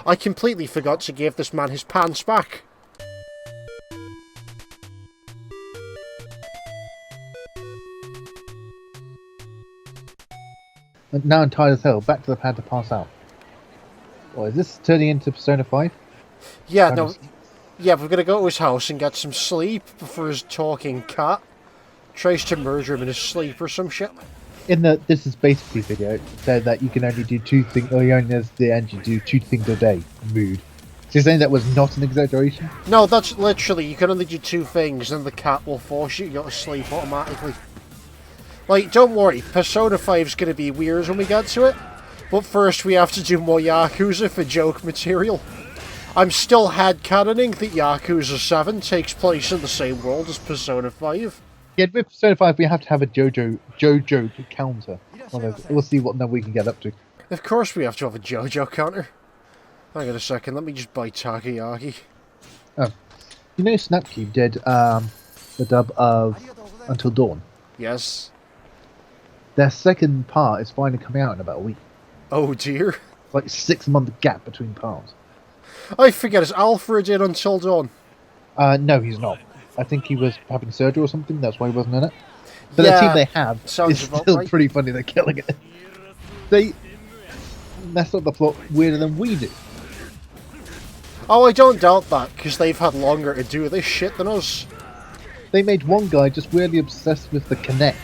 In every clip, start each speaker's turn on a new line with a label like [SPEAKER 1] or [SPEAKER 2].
[SPEAKER 1] I completely forgot to give this man his pants back.
[SPEAKER 2] And now I'm tired as hell. Back to the pad to pass out. Or is this turning into Persona 5?
[SPEAKER 1] Yeah, no. Yeah, we're gonna go to his house and get some sleep before his talking cat tries to murder him in his sleep or some shit.
[SPEAKER 2] In the This is Basically video, it said that you can only do 2 things, or you only has the energy to do 2 things a day. Mood. So you're saying that was not an exaggeration?
[SPEAKER 1] No, that's literally, you can only do 2 things and the cat will force you to go to sleep automatically. Like, don't worry, Persona 5's gonna be weird when we get to it, but first we have to do more Yakuza for joke material. I'm still headcanoning that Yakuza 7 takes place in the same world as Persona 5.
[SPEAKER 2] Yeah, with Persona 5 we have to have a JoJo counter. We'll see what number we can get up to.
[SPEAKER 1] Of course we have to have a JoJo counter. Hang on a second, let me just buy Takoyaki.
[SPEAKER 2] Oh. You know Snapcube did the dub of Until Dawn?
[SPEAKER 1] Yes.
[SPEAKER 2] Their second part is finally coming out in about a week.
[SPEAKER 1] Oh dear.
[SPEAKER 2] Like 6-month gap between parts.
[SPEAKER 1] I forget, is Alfred in Until Dawn?
[SPEAKER 2] No, he's not. I think he was having surgery or something, that's why he wasn't in it. But
[SPEAKER 1] yeah,
[SPEAKER 2] the team they have is still
[SPEAKER 1] right.
[SPEAKER 2] pretty funny, they're killing it. They mess up the plot weirder than we do.
[SPEAKER 1] Oh, I don't doubt that, because they've had longer to do this shit than us.
[SPEAKER 2] They made one guy just weirdly obsessed with the Kinect.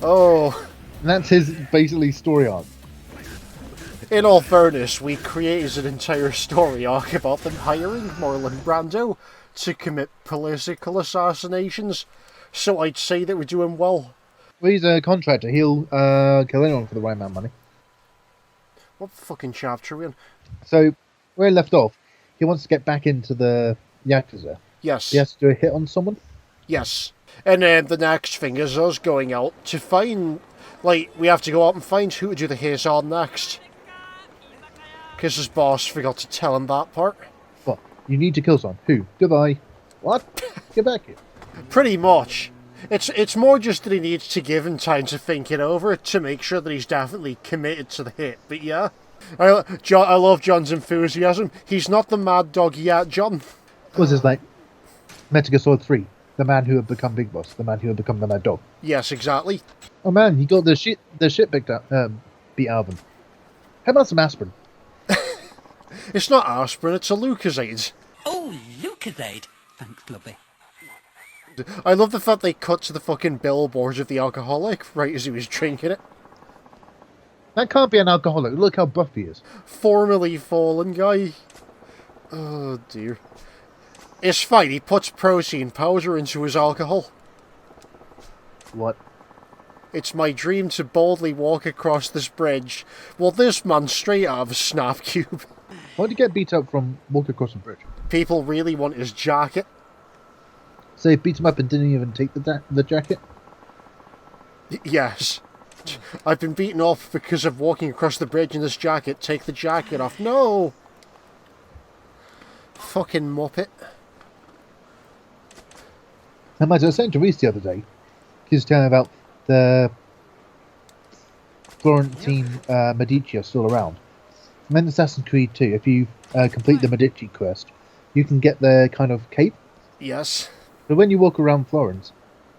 [SPEAKER 1] Oh.
[SPEAKER 2] And that's his, basically, story arc.
[SPEAKER 1] In all fairness, we created an entire story arc about them hiring Marlon Brando to commit political assassinations, so I'd say that we're doing well.
[SPEAKER 2] Well, he's a contractor. He'll kill anyone for the right amount of money.
[SPEAKER 1] What fucking chapter are we in?
[SPEAKER 2] So, where he left off, he wants to get back into the Yakuza.
[SPEAKER 1] Yes.
[SPEAKER 2] He has to do a hit on someone?
[SPEAKER 1] Yes. And then the next thing is us going out to find... Like, we have to go out and find who to do the hit on next. Because his boss forgot to tell him that part.
[SPEAKER 2] What? You need to kill someone. Who? Goodbye. What? Get back here.
[SPEAKER 1] Pretty much. It's more just that he needs to give him time to think it over to make sure that he's definitely committed to the hit. But yeah. I love John's enthusiasm. He's not the mad dog yet, John.
[SPEAKER 2] Was this like Metal Gear Solid 3? The man who had become Big Boss. The man who had become the mad dog.
[SPEAKER 1] Yes, exactly.
[SPEAKER 2] Oh man, he got the shit beat out of him. How about some aspirin?
[SPEAKER 1] It's not aspirin, it's a Lucozade.
[SPEAKER 3] Oh, Lucozade. Thanks, Blubby.
[SPEAKER 1] I love the fact they cut to the fucking billboard of the alcoholic right as he was drinking it.
[SPEAKER 2] That can't be an alcoholic. Look how buff he is.
[SPEAKER 1] Formerly fallen guy. Oh dear. It's fine, he puts protein powder into his alcohol.
[SPEAKER 2] What?
[SPEAKER 1] It's my dream to boldly walk across this bridge. Well, this man's straight out of a snap cube.
[SPEAKER 2] Why'd you get beat up from walking across the bridge?
[SPEAKER 1] People really want his jacket.
[SPEAKER 2] So he beat him up and didn't even take the jacket?
[SPEAKER 1] Yes. I've been beaten up because of walking across the bridge in this jacket. Take the jacket off. No! Fucking muppet.
[SPEAKER 2] And as I was saying to Reese the other day, he was telling me about the Florentine Medici are still around. And in Assassin's Creed 2, if you complete the Medici quest, you can get their kind of cape.
[SPEAKER 1] Yes.
[SPEAKER 2] But when you walk around Florence,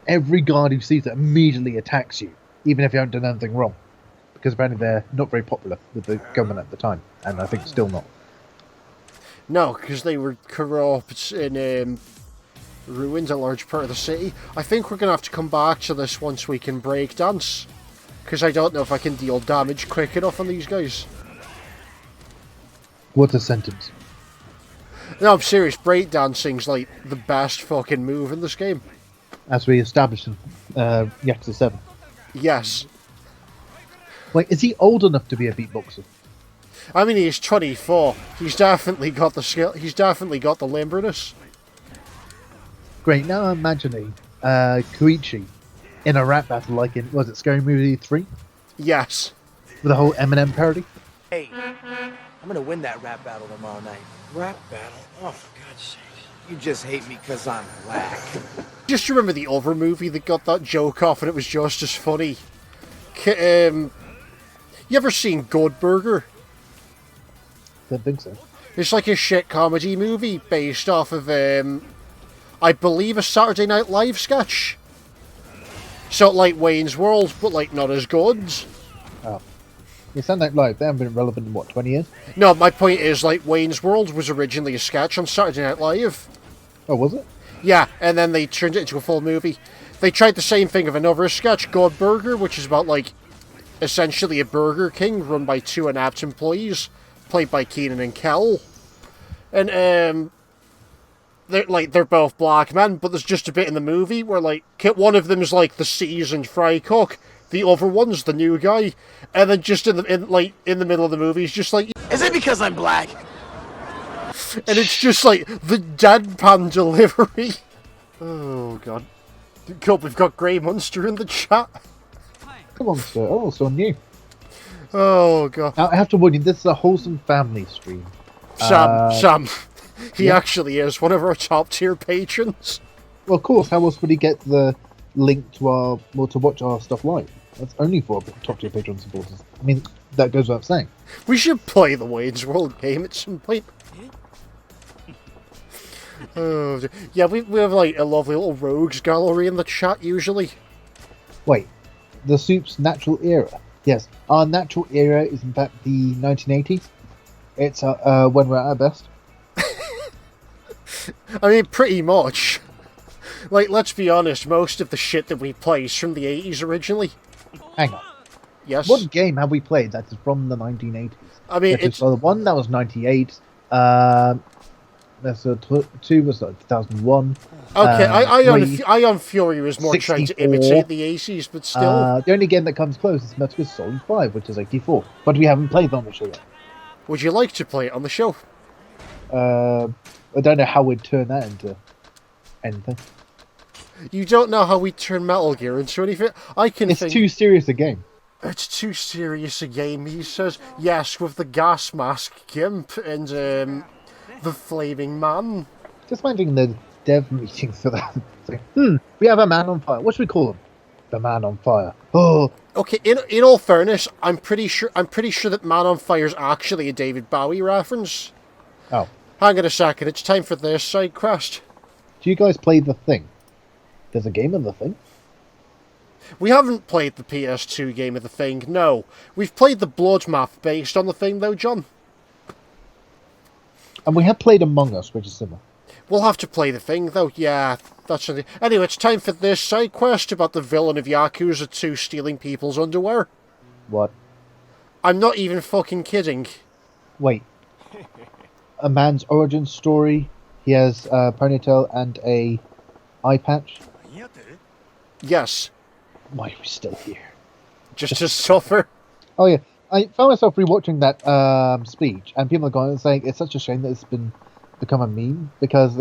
[SPEAKER 2] every guard who sees it immediately attacks you, even if you haven't done anything wrong. Because apparently they're not very popular with the government at the time, and I think still not.
[SPEAKER 1] No, because they were corrupt and ruined a large part of the city. I think we're going to have to come back to this once we can breakdance. Because I don't know if I can deal damage quick enough on these guys.
[SPEAKER 2] What a sentence.
[SPEAKER 1] No, I'm serious. Breakdancing's like the best fucking move in this game.
[SPEAKER 2] As we established in Yakuza 7.
[SPEAKER 1] Yes.
[SPEAKER 2] Wait, is he old enough to be a beatboxer?
[SPEAKER 1] I mean, he's 24. He's definitely got the skill. He's definitely got the limberness.
[SPEAKER 2] Great, now I'm imagining Koichi in a rap battle like in, was it Scary Movie 3?
[SPEAKER 1] Yes.
[SPEAKER 2] With a whole Eminem parody?
[SPEAKER 4] Hey, I'm gonna win that rap battle tomorrow night. Rap battle? Oh, for God's sake. You just hate me because I'm black.
[SPEAKER 1] Just remember the other movie that got that joke off and it was just as funny. You ever seen Good Burger?
[SPEAKER 2] Don't think so.
[SPEAKER 1] It's like a shit comedy movie based off of, I believe, a Saturday Night Live sketch. So like Wayne's World, but like not as good.
[SPEAKER 2] Oh. You sound like live. They haven't been relevant in, what, 20 years?
[SPEAKER 1] No, my point is, like, Wayne's World was originally a sketch on Saturday Night Live.
[SPEAKER 2] Oh, was it?
[SPEAKER 1] Yeah, and then they turned it into a full movie. They tried the same thing of another sketch, God Burger, which is about, like, essentially a Burger King run by two inept employees, played by Keenan and Kel. And, they're both black men, but there's just a bit in the movie where, like, one of them is, like, the seasoned fry cook, the other one's the new guy, and then just in the middle of the movie, he's just like...
[SPEAKER 4] Is it because I'm black?
[SPEAKER 1] And it's just like the deadpan delivery. Oh god. God, we've got Grey Munster in the chat.
[SPEAKER 2] Come on, sir. Oh, so new.
[SPEAKER 1] Oh god.
[SPEAKER 2] Now, I have to warn you, this is a wholesome family stream.
[SPEAKER 1] Sam. He
[SPEAKER 2] yeah?
[SPEAKER 1] actually is one of our top tier patrons.
[SPEAKER 2] Well, of course. How else would he get the link to to watch our stuff live? That's only for top tier Patreon supporters. I mean, that goes without saying.
[SPEAKER 1] We should play the Wayne's World game at some point. Oh, dear. Yeah, we have like a lovely little rogues gallery in the chat usually.
[SPEAKER 2] Wait, the soup's natural era. Yes, our natural era is in fact the 1980s. It's when we're at our best.
[SPEAKER 1] I mean, pretty much. Like, let's be honest, most of the shit that we play is from the 80s originally.
[SPEAKER 2] Hang on.
[SPEAKER 1] Yes?
[SPEAKER 2] What game have we played that is from the 1980s?
[SPEAKER 1] I mean,
[SPEAKER 2] it's the one that was 98. That's 2 was like 2001.
[SPEAKER 1] Okay, Ion Fury was more
[SPEAKER 2] 64.
[SPEAKER 1] trying to imitate the 80s, but still.
[SPEAKER 2] The only game that comes close is Metal Gear Solid 5, which is 84. But we haven't played on the show yet.
[SPEAKER 1] Would you like to play it on the show?
[SPEAKER 2] I don't know how we'd turn that into anything.
[SPEAKER 1] You don't know how we turn Metal Gear into anything?
[SPEAKER 2] It's too serious a game.
[SPEAKER 1] It's too serious a game, he says. Yes, with the gas mask Gimp and the Flaming Man.
[SPEAKER 2] Just imagine the dev meetings for that. It's like, we have a man on fire. What should we call him? The Man on Fire. Oh.
[SPEAKER 1] Okay, in all fairness, I'm pretty sure that Man on Fire is actually a David Bowie reference.
[SPEAKER 2] Oh.
[SPEAKER 1] Hang on a second, it's time for this side quest.
[SPEAKER 2] Do you guys play The Thing? There's a game of The Thing?
[SPEAKER 1] We haven't played the PS2 game of The Thing, no. We've played the Blood map based on The Thing, though, John.
[SPEAKER 2] And we have played Among Us, which is similar.
[SPEAKER 1] We'll have to play The Thing, though, yeah. That's something. Anyway, it's time for this side quest about the villain of Yakuza 2 stealing people's underwear.
[SPEAKER 2] What?
[SPEAKER 1] I'm not even fucking kidding.
[SPEAKER 2] Wait. A man's origin story. He has a ponytail and a eye patch.
[SPEAKER 1] Yes.
[SPEAKER 2] Why are we still here?
[SPEAKER 1] Just to suffer.
[SPEAKER 2] Oh yeah, I found myself rewatching that speech, and people are going and saying it's such a shame that it's become a meme because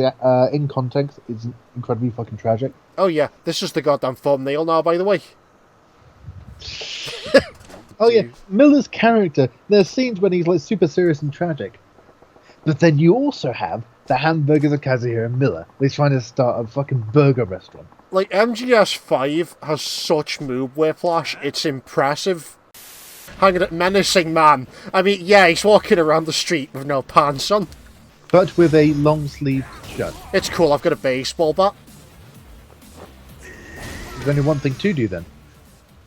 [SPEAKER 2] in context it's incredibly fucking tragic.
[SPEAKER 1] Oh yeah, this is the goddamn thumbnail now, by the way.
[SPEAKER 2] Oh yeah, Miller's character. There's scenes when he's like super serious and tragic, but then you also have the hamburgers of Kazuhiro Miller. He's trying to start a fucking burger restaurant.
[SPEAKER 1] Like, MGS5 has such mood whiplash, it's impressive. Hanging at menacing man. I mean, yeah, he's walking around the street with no pants on.
[SPEAKER 2] But with a long-sleeved shirt.
[SPEAKER 1] It's cool, I've got a baseball bat.
[SPEAKER 2] There's only one thing to do then.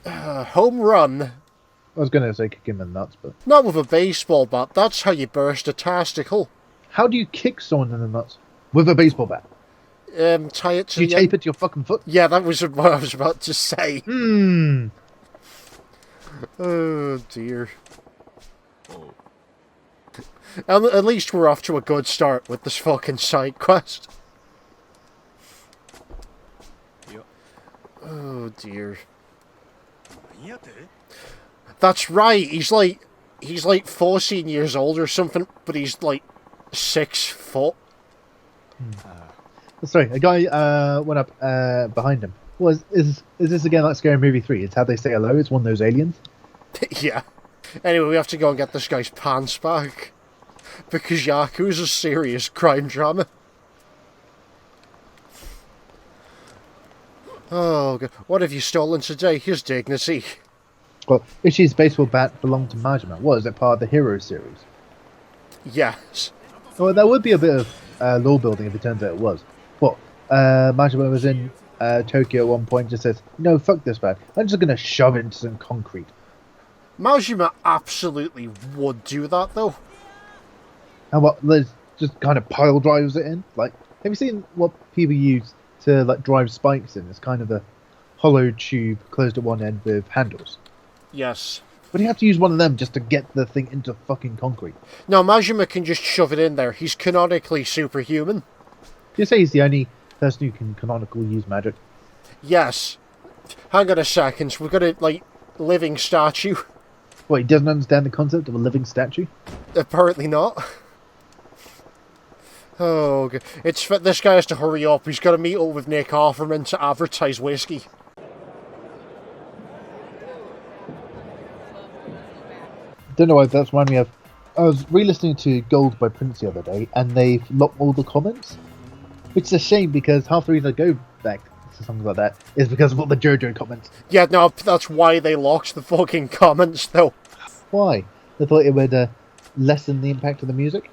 [SPEAKER 1] Home run.
[SPEAKER 2] I was going to say kick him in the nuts, but...
[SPEAKER 1] Not with a baseball bat, that's how you burst a testicle.
[SPEAKER 2] How do you kick someone in the nuts? With a baseball bat?
[SPEAKER 1] Tie it to
[SPEAKER 2] Do you tape it to your fucking foot?
[SPEAKER 1] Yeah, that was what I was about to say. Oh, dear. At least we're off to a good start with this fucking side quest. Oh, dear. That's right, he's like 14 years old or something, but he's like 6 foot.
[SPEAKER 2] Sorry, a guy went up behind him. Is this again like Scary Movie 3? It's how they say hello, it's one of those aliens?
[SPEAKER 1] Yeah. Anyway, we have to go and get this guy's pants back. Because Yakuza's serious crime drama. Oh, God. What have you stolen today? His dignity.
[SPEAKER 2] Well, Ishii's baseball bat belonged to Majima. Was it part of the Hero series?
[SPEAKER 1] Yes.
[SPEAKER 2] Well, that would be a bit of law building if it turns out it was. But Majima was in Tokyo at one point, just says, "No, fuck this man. I'm just gonna shove it into some concrete."
[SPEAKER 1] Majima absolutely would do that, though.
[SPEAKER 2] And what? There's just kind of pile drives it in. Like, have you seen what people use to like drive spikes in? It's kind of a hollow tube closed at one end with handles.
[SPEAKER 1] Yes.
[SPEAKER 2] But you have to use one of them just to get the thing into fucking concrete.
[SPEAKER 1] No, Majima can just shove it in there. He's canonically superhuman.
[SPEAKER 2] You say he's the only person who can canonically use magic?
[SPEAKER 1] Yes. Hang on a second. We've got a, like, living statue.
[SPEAKER 2] What, he doesn't understand the concept of a living statue?
[SPEAKER 1] Apparently not. Oh, God. This guy has to hurry up. He's got to meet up with Nick Offerman to advertise whiskey.
[SPEAKER 2] Don't know why that's reminding me of. I was re-listening to Gold by Prince the other day, and they've locked all the comments, which is a shame because half the reason I go back to songs like that is because of all the JoJo comments.
[SPEAKER 1] Yeah, no, that's why they locked the fucking comments, though.
[SPEAKER 2] Why? They thought it would lessen the impact of the music.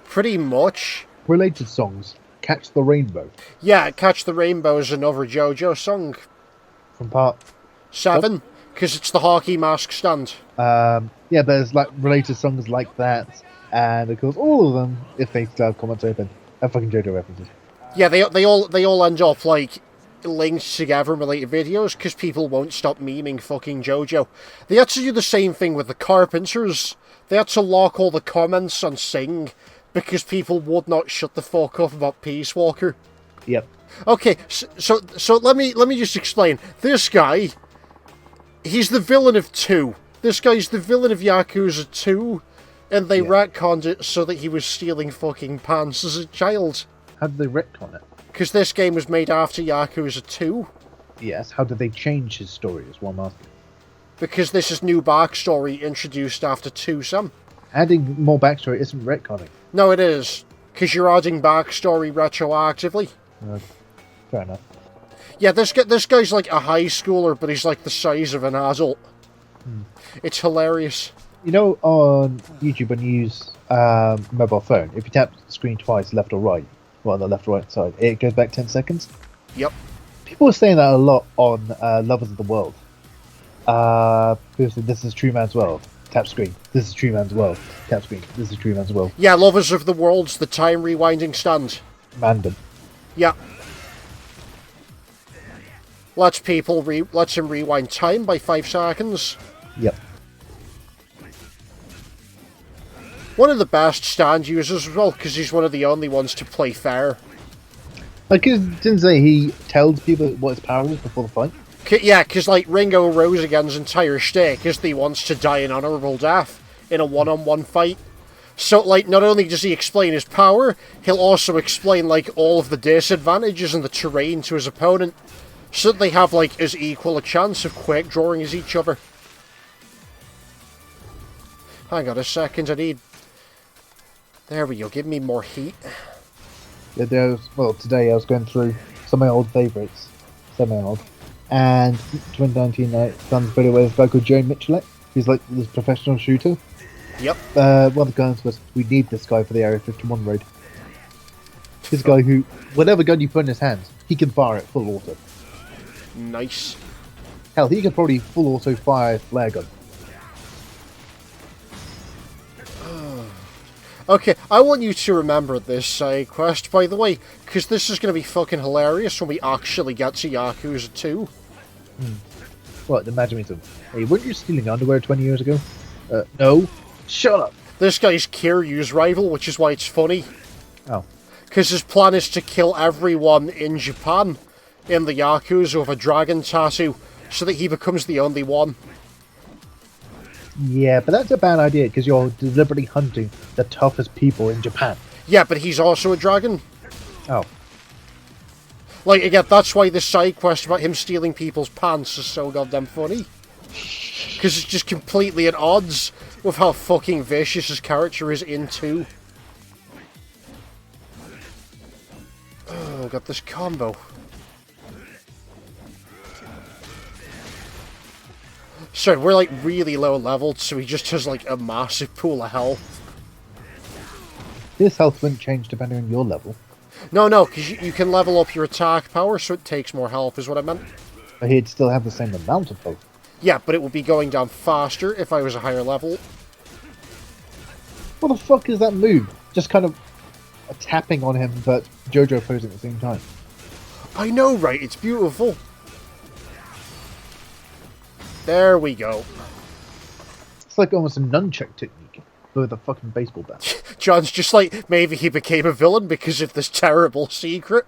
[SPEAKER 1] Pretty much.
[SPEAKER 2] Related songs: "Catch the Rainbow"
[SPEAKER 1] Yeah, Catch the Rainbow is another JoJo song.
[SPEAKER 2] from Part
[SPEAKER 1] 7, because it's the hockey mask stand.
[SPEAKER 2] Yeah, there's like related songs like that, and of course all of them, if they still have comments open, have fucking JoJo references.
[SPEAKER 1] Yeah, they all end up like linked together in related videos because people won't stop memeing fucking JoJo. They had to do the same thing with the Carpenters. They had to lock all the comments on Sing because people would not shut the fuck up about Peace Walker.
[SPEAKER 2] Yep.
[SPEAKER 1] Okay, so let me just explain. This guy, he's the villain of 2. This guy's the villain of Yakuza 2, and they retconned it so that he was stealing fucking pants as a child.
[SPEAKER 2] How did they retcon it?
[SPEAKER 1] Because this game was made after Yakuza 2.
[SPEAKER 2] Yes. How did they change his story? Is what I'm asking.
[SPEAKER 1] Because this is new backstory introduced after 2 some.
[SPEAKER 2] Adding more backstory isn't retconning.
[SPEAKER 1] No, it is. Because you're adding backstory retroactively.
[SPEAKER 2] Fair enough.
[SPEAKER 1] Yeah, this guy's like a high schooler, but he's like the size of an adult. It's hilarious.
[SPEAKER 2] You know, on YouTube when you use mobile phone, if you tap the screen twice, left or right, well, on the left or right side, it goes back 10 seconds.
[SPEAKER 1] Yep.
[SPEAKER 2] People are saying that a lot on Lovers of the World. People say, "This is True Man's World." Tap screen. "This is True Man's World." Tap screen. "This is True Man's World."
[SPEAKER 1] Yeah, Lovers of the World's the time rewinding stand.
[SPEAKER 2] Random.
[SPEAKER 1] Yeah. Lets him rewind time by 5 seconds.
[SPEAKER 2] Yep.
[SPEAKER 1] One of the best stand users as well, because he's one of the only ones to play fair.
[SPEAKER 2] Like, didn't say he tells people what his power is before the fight?
[SPEAKER 1] Yeah, because like Ringo Rosagain's entire shtick is that he wants to die an honourable death in a one-on-one fight. So, like, not only does he explain his power, he'll also explain, like, all of the disadvantages and the terrain to his opponent, so that they have, like, as equal a chance of quick drawing as each other. Hang on a second, There we go, give me more heat.
[SPEAKER 2] Yeah, today I was going through some of my old favourites, semi-old, and 2019 I found this video where this guy called Joe Michelet, who's like this professional shooter.
[SPEAKER 1] Yep.
[SPEAKER 2] One of the guns was, "We need this guy for the Area 51 raid." This guy who, whatever gun you put in his hands, he can fire it full auto.
[SPEAKER 1] Nice.
[SPEAKER 2] Hell, he could probably full auto fire a flare gun.
[SPEAKER 1] Okay, I want you to remember this side quest, by the way, because this is going to be fucking hilarious when we actually get to Yakuza 2.
[SPEAKER 2] What, imagine me something. "Hey, weren't you stealing underwear 20 years ago?" No. "Shut up!"
[SPEAKER 1] This guy's Kiryu's rival, which is why it's funny.
[SPEAKER 2] Oh.
[SPEAKER 1] Because his plan is to kill everyone in Japan in the Yakuza with a dragon tattoo, so that he becomes the only one.
[SPEAKER 2] Yeah, but that's a bad idea, because you're deliberately hunting the toughest people in Japan.
[SPEAKER 1] Yeah, but he's also a dragon.
[SPEAKER 2] Oh.
[SPEAKER 1] Like, again, that's why this side quest about him stealing people's pants is so goddamn funny. Because it's just completely at odds with how fucking vicious his character is in 2. Oh, got this combo. Sorry, we're like really low leveled, so he just has like a massive pool of health.
[SPEAKER 2] His health wouldn't change depending on your level.
[SPEAKER 1] No, because you can level up your attack power, so it takes more health, is what I meant.
[SPEAKER 2] But he'd still have the same amount of health.
[SPEAKER 1] Yeah, but it would be going down faster if I was a higher level.
[SPEAKER 2] What the fuck is that move? Just kind of tapping on him, but Jojo posing at the same time.
[SPEAKER 1] I know, right? It's beautiful. There we go.
[SPEAKER 2] It's like almost a nunchuck technique, but with a fucking baseball bat.
[SPEAKER 1] John's just like, maybe he became a villain because of this terrible secret.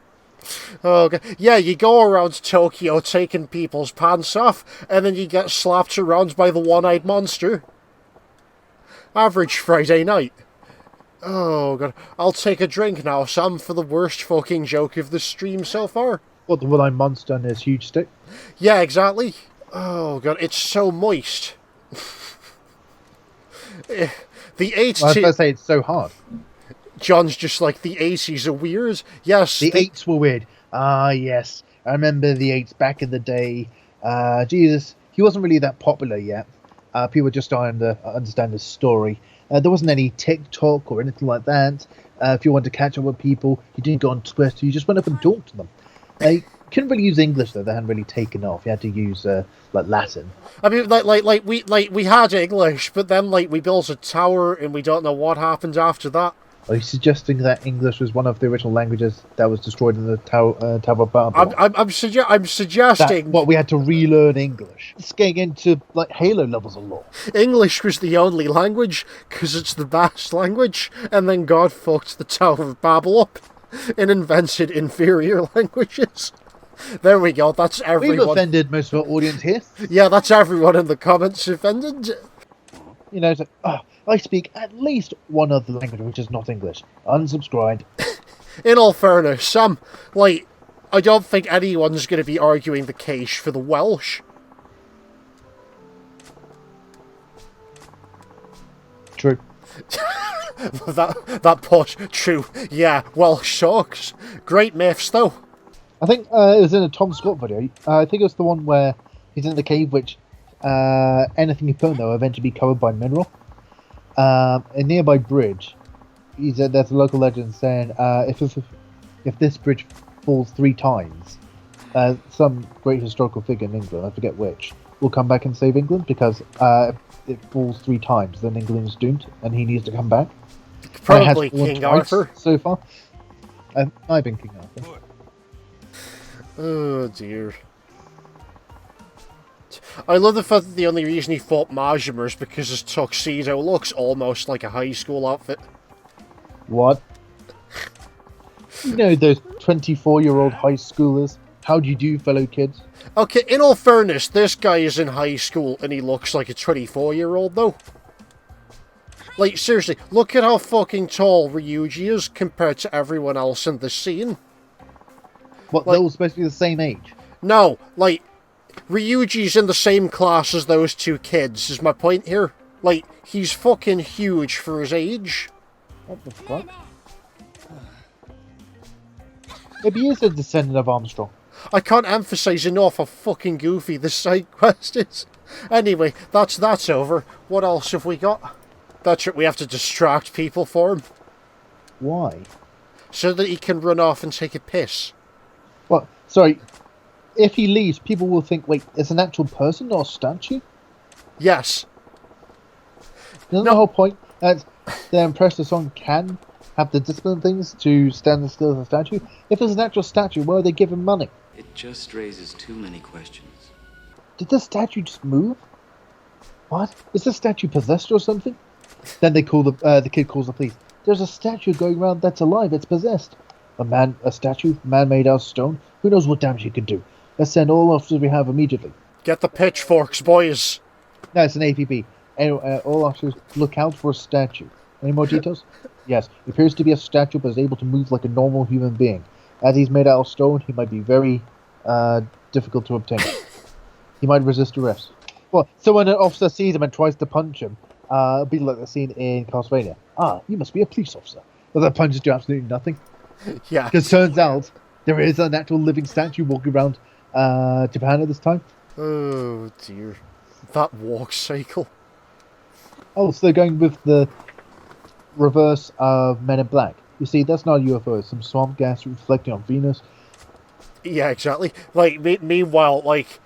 [SPEAKER 1] Oh, God. Yeah, you go around Tokyo taking people's pants off, and then you get slapped around by the one-eyed monster. Average Friday night. Oh, God. I'll take a drink now, Sam, for the worst fucking joke of the stream so far.
[SPEAKER 2] What, the one-eyed monster and his huge stick?
[SPEAKER 1] Yeah, exactly. Oh, God, it's so moist. The 8s...
[SPEAKER 2] I was going to say, it's so hard.
[SPEAKER 1] John's just like, the 80s are weird. Yes.
[SPEAKER 2] The 8s were weird. Ah, yes. I remember the 8s back in the day. Jesus, he wasn't really that popular yet. People were just starting to understand his story. There wasn't any TikTok or anything like that. If you wanted to catch up with people, you didn't go on Twitter. You just went up and talked to them. You couldn't really use English though. They hadn't really taken off. You had to use like Latin. I
[SPEAKER 1] mean, we had English, but then we built a tower and we don't know what happened after that.
[SPEAKER 2] Are you suggesting that English was one of the original languages that was destroyed in the Tower of Babel?
[SPEAKER 1] I'm suggesting...
[SPEAKER 2] What, we had to relearn English? It's getting into, Halo levels of lore.
[SPEAKER 1] English was the only language, because it's the best language, and then God fucked the Tower of Babel up and invented inferior languages. There we go, that's everyone.
[SPEAKER 2] We've offended most of our audience here.
[SPEAKER 1] Yeah, that's everyone in the comments offended.
[SPEAKER 2] You know, it's like, I speak at least one other language which is not English. Unsubscribed.
[SPEAKER 1] In all fairness, Sam, I don't think anyone's going to be arguing the case for the Welsh.
[SPEAKER 2] True.
[SPEAKER 1] that push, true. Yeah, Welsh sucks. Great myths, though.
[SPEAKER 2] I think it was in a Tom Scott video. I think it was the one where he's in the cave, which anything you put in there will eventually be covered by mineral. A nearby bridge, there's a local legend saying if this bridge falls 3 times, some great historical figure in England, I forget which, will come back and save England, because if it falls 3 times, then England's doomed, and he needs to come back.
[SPEAKER 1] Probably King Arthur.
[SPEAKER 2] So far. I've been King Arthur.
[SPEAKER 1] Oh dear. I love the fact that the only reason he fought Majima is because his tuxedo looks almost like a high school outfit.
[SPEAKER 2] What? You know those 24-year-old high schoolers? How do you do, fellow kids?
[SPEAKER 1] Okay, in all fairness, this guy is in high school and he looks like a 24-year-old though. Seriously, look at how fucking tall Ryuji is compared to everyone else in the scene.
[SPEAKER 2] What, they're all supposed to be the same age?
[SPEAKER 1] No, Ryuji's in the same class as those 2 kids, is my point here. He's fucking huge for his age.
[SPEAKER 2] What the fuck? Maybe he is a descendant of Armstrong.
[SPEAKER 1] I can't emphasize enough how fucking goofy this side quest is. Anyway, that's over. What else have we got? That's it, we have to distract people for him.
[SPEAKER 2] Why?
[SPEAKER 1] So that he can run off and take a piss.
[SPEAKER 2] What? Sorry. If he leaves, people will think, wait, it's an actual person, not a statue?
[SPEAKER 1] Yes.
[SPEAKER 2] Isn't the whole point that they're impressed that someone can have the discipline things to stand still as a statue? If it's an actual statue, why are they giving money?
[SPEAKER 5] It just raises too many questions.
[SPEAKER 2] Did the statue just move? What? Is the statue possessed or something? Then they call the kid calls the police. There's a statue going around that's alive, it's possessed. A statue, man made out of stone. Who knows what damage it could do? Let's send all officers we have immediately.
[SPEAKER 1] Get the pitchforks, boys.
[SPEAKER 2] No, it's an APB. All officers, look out for a statue. Any more details? Yes, it appears to be a statue but is able to move like a normal human being. As he's made out of stone, he might be very difficult to obtain. He might resist arrest. Well, so when an officer sees him and tries to punch him, it'll be like the scene in Castlevania. Ah, you must be a police officer. But that punches do absolutely nothing.
[SPEAKER 1] Yeah.
[SPEAKER 2] Because turns out there is an actual living statue walking around Japan at this time.
[SPEAKER 1] Oh dear. That walk cycle.
[SPEAKER 2] Oh, so they're going with the reverse of Men in Black. You see, that's not a UFO. It's some swamp gas reflecting on Venus.
[SPEAKER 1] Yeah, exactly. Like, meanwhile, like,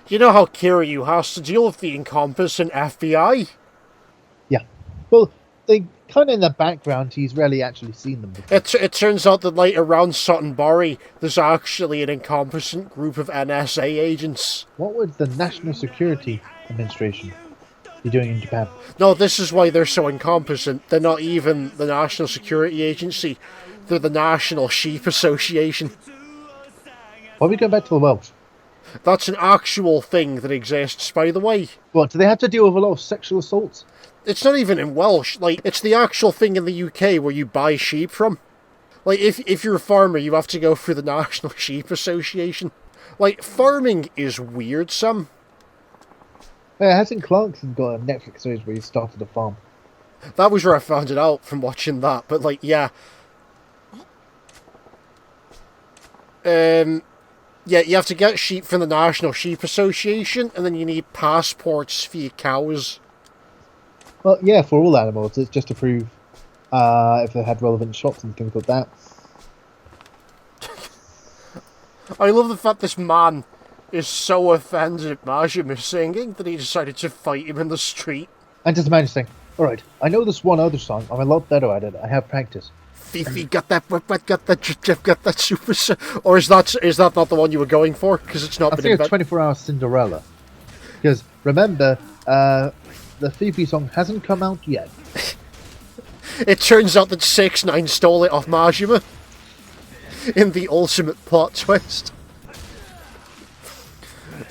[SPEAKER 1] you know how Kiryu has to deal with the incompetent FBI?
[SPEAKER 2] Yeah. Well, they kind of in the background. He's rarely actually seen them before.
[SPEAKER 1] It turns out that, like, around Suttonbury, there's actually an incompetent group of NSA agents.
[SPEAKER 2] What would the National Security Administration be doing in Japan?
[SPEAKER 1] No, this is why they're so incompetent. They're not even the National Security Agency. They're the National Sheep Association.
[SPEAKER 2] Why are we going back to the Welsh?
[SPEAKER 1] That's an actual thing that exists, by the way.
[SPEAKER 2] What, do they have to deal with a lot of sexual assaults?
[SPEAKER 1] It's not even in Welsh. Like, it's the actual thing in the UK where you buy sheep from. Like, if you're a farmer, you have to go through the National Sheep Association. Like, farming is weird, Sam.
[SPEAKER 2] Yeah, hasn't Clarkson got a Netflix series where he started a farm?
[SPEAKER 1] That was where I found it out from watching that. But, like, yeah. Yeah, you have to get sheep from the National Sheep Association, and then you need passports for your cows.
[SPEAKER 2] Well, yeah, for all animals. It's just to prove if they had relevant shots and things like that.
[SPEAKER 1] I love the fact this man is so offended at Majima's singing that he decided to fight him in the street.
[SPEAKER 2] And just imagine saying, alright, I know this one other song. I'm a lot better at it. I have practice.
[SPEAKER 1] Fifi got that, got that super... Or is that not the one you were going for? Because it's not
[SPEAKER 2] I
[SPEAKER 1] been
[SPEAKER 2] think it's
[SPEAKER 1] invented.
[SPEAKER 2] 24 Hour Cinderella. Because, remember, the Fifi song hasn't come out yet.
[SPEAKER 1] It turns out that 6ix9ine stole it off Majima. In the ultimate plot twist.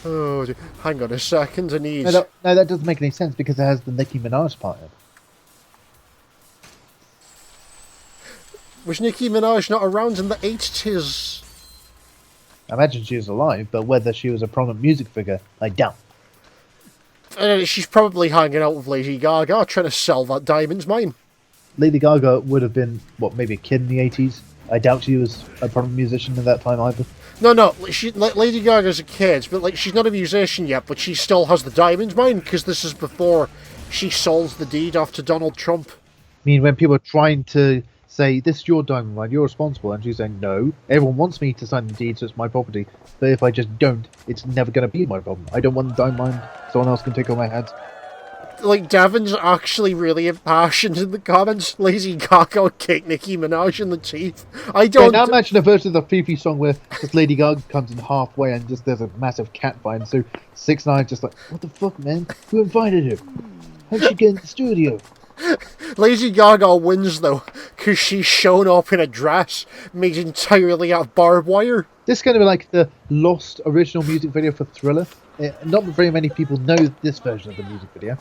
[SPEAKER 1] Oh, hang on a second, I need...
[SPEAKER 2] No, that doesn't make any sense because it has the Nicki Minaj part in it.
[SPEAKER 1] Was Nicki Minaj not around in the 80s?
[SPEAKER 2] I imagine she was alive, but whether she was a prominent music figure, I doubt.
[SPEAKER 1] She's probably hanging out with Lady Gaga, trying to sell that diamond's mine.
[SPEAKER 2] Lady Gaga would have been, maybe a kid in the 80s. I doubt she was a prominent musician at that time either.
[SPEAKER 1] No, Lady Gaga's a kid, but she's not a musician yet, but she still has the diamond mine, because this is before she sold the deed off to Donald Trump.
[SPEAKER 2] I mean, when people are trying to say, this is your diamond mine, you're responsible, and she's saying, no, everyone wants me to sign the deed, so it's my property, but if I just don't, it's never going to be my problem. I don't want the diamond mine, someone else can take all my hands.
[SPEAKER 1] Devin's actually really impassioned in the comments. Lady Gaga would kick Nicki Minaj in the teeth. I don't...
[SPEAKER 2] Now imagine a version of the Fifi song where just Lady Gaga comes in halfway and just there's a massive cat fight, and so 6ix9ine just like, what the fuck, man? Who invited her? How'd she get in the studio?
[SPEAKER 1] Lady Gaga wins, though, because she's shown up in a dress made entirely out of barbed wire.
[SPEAKER 2] This is going to be like the lost original music video for Thriller. Not very many people know this version of the music video.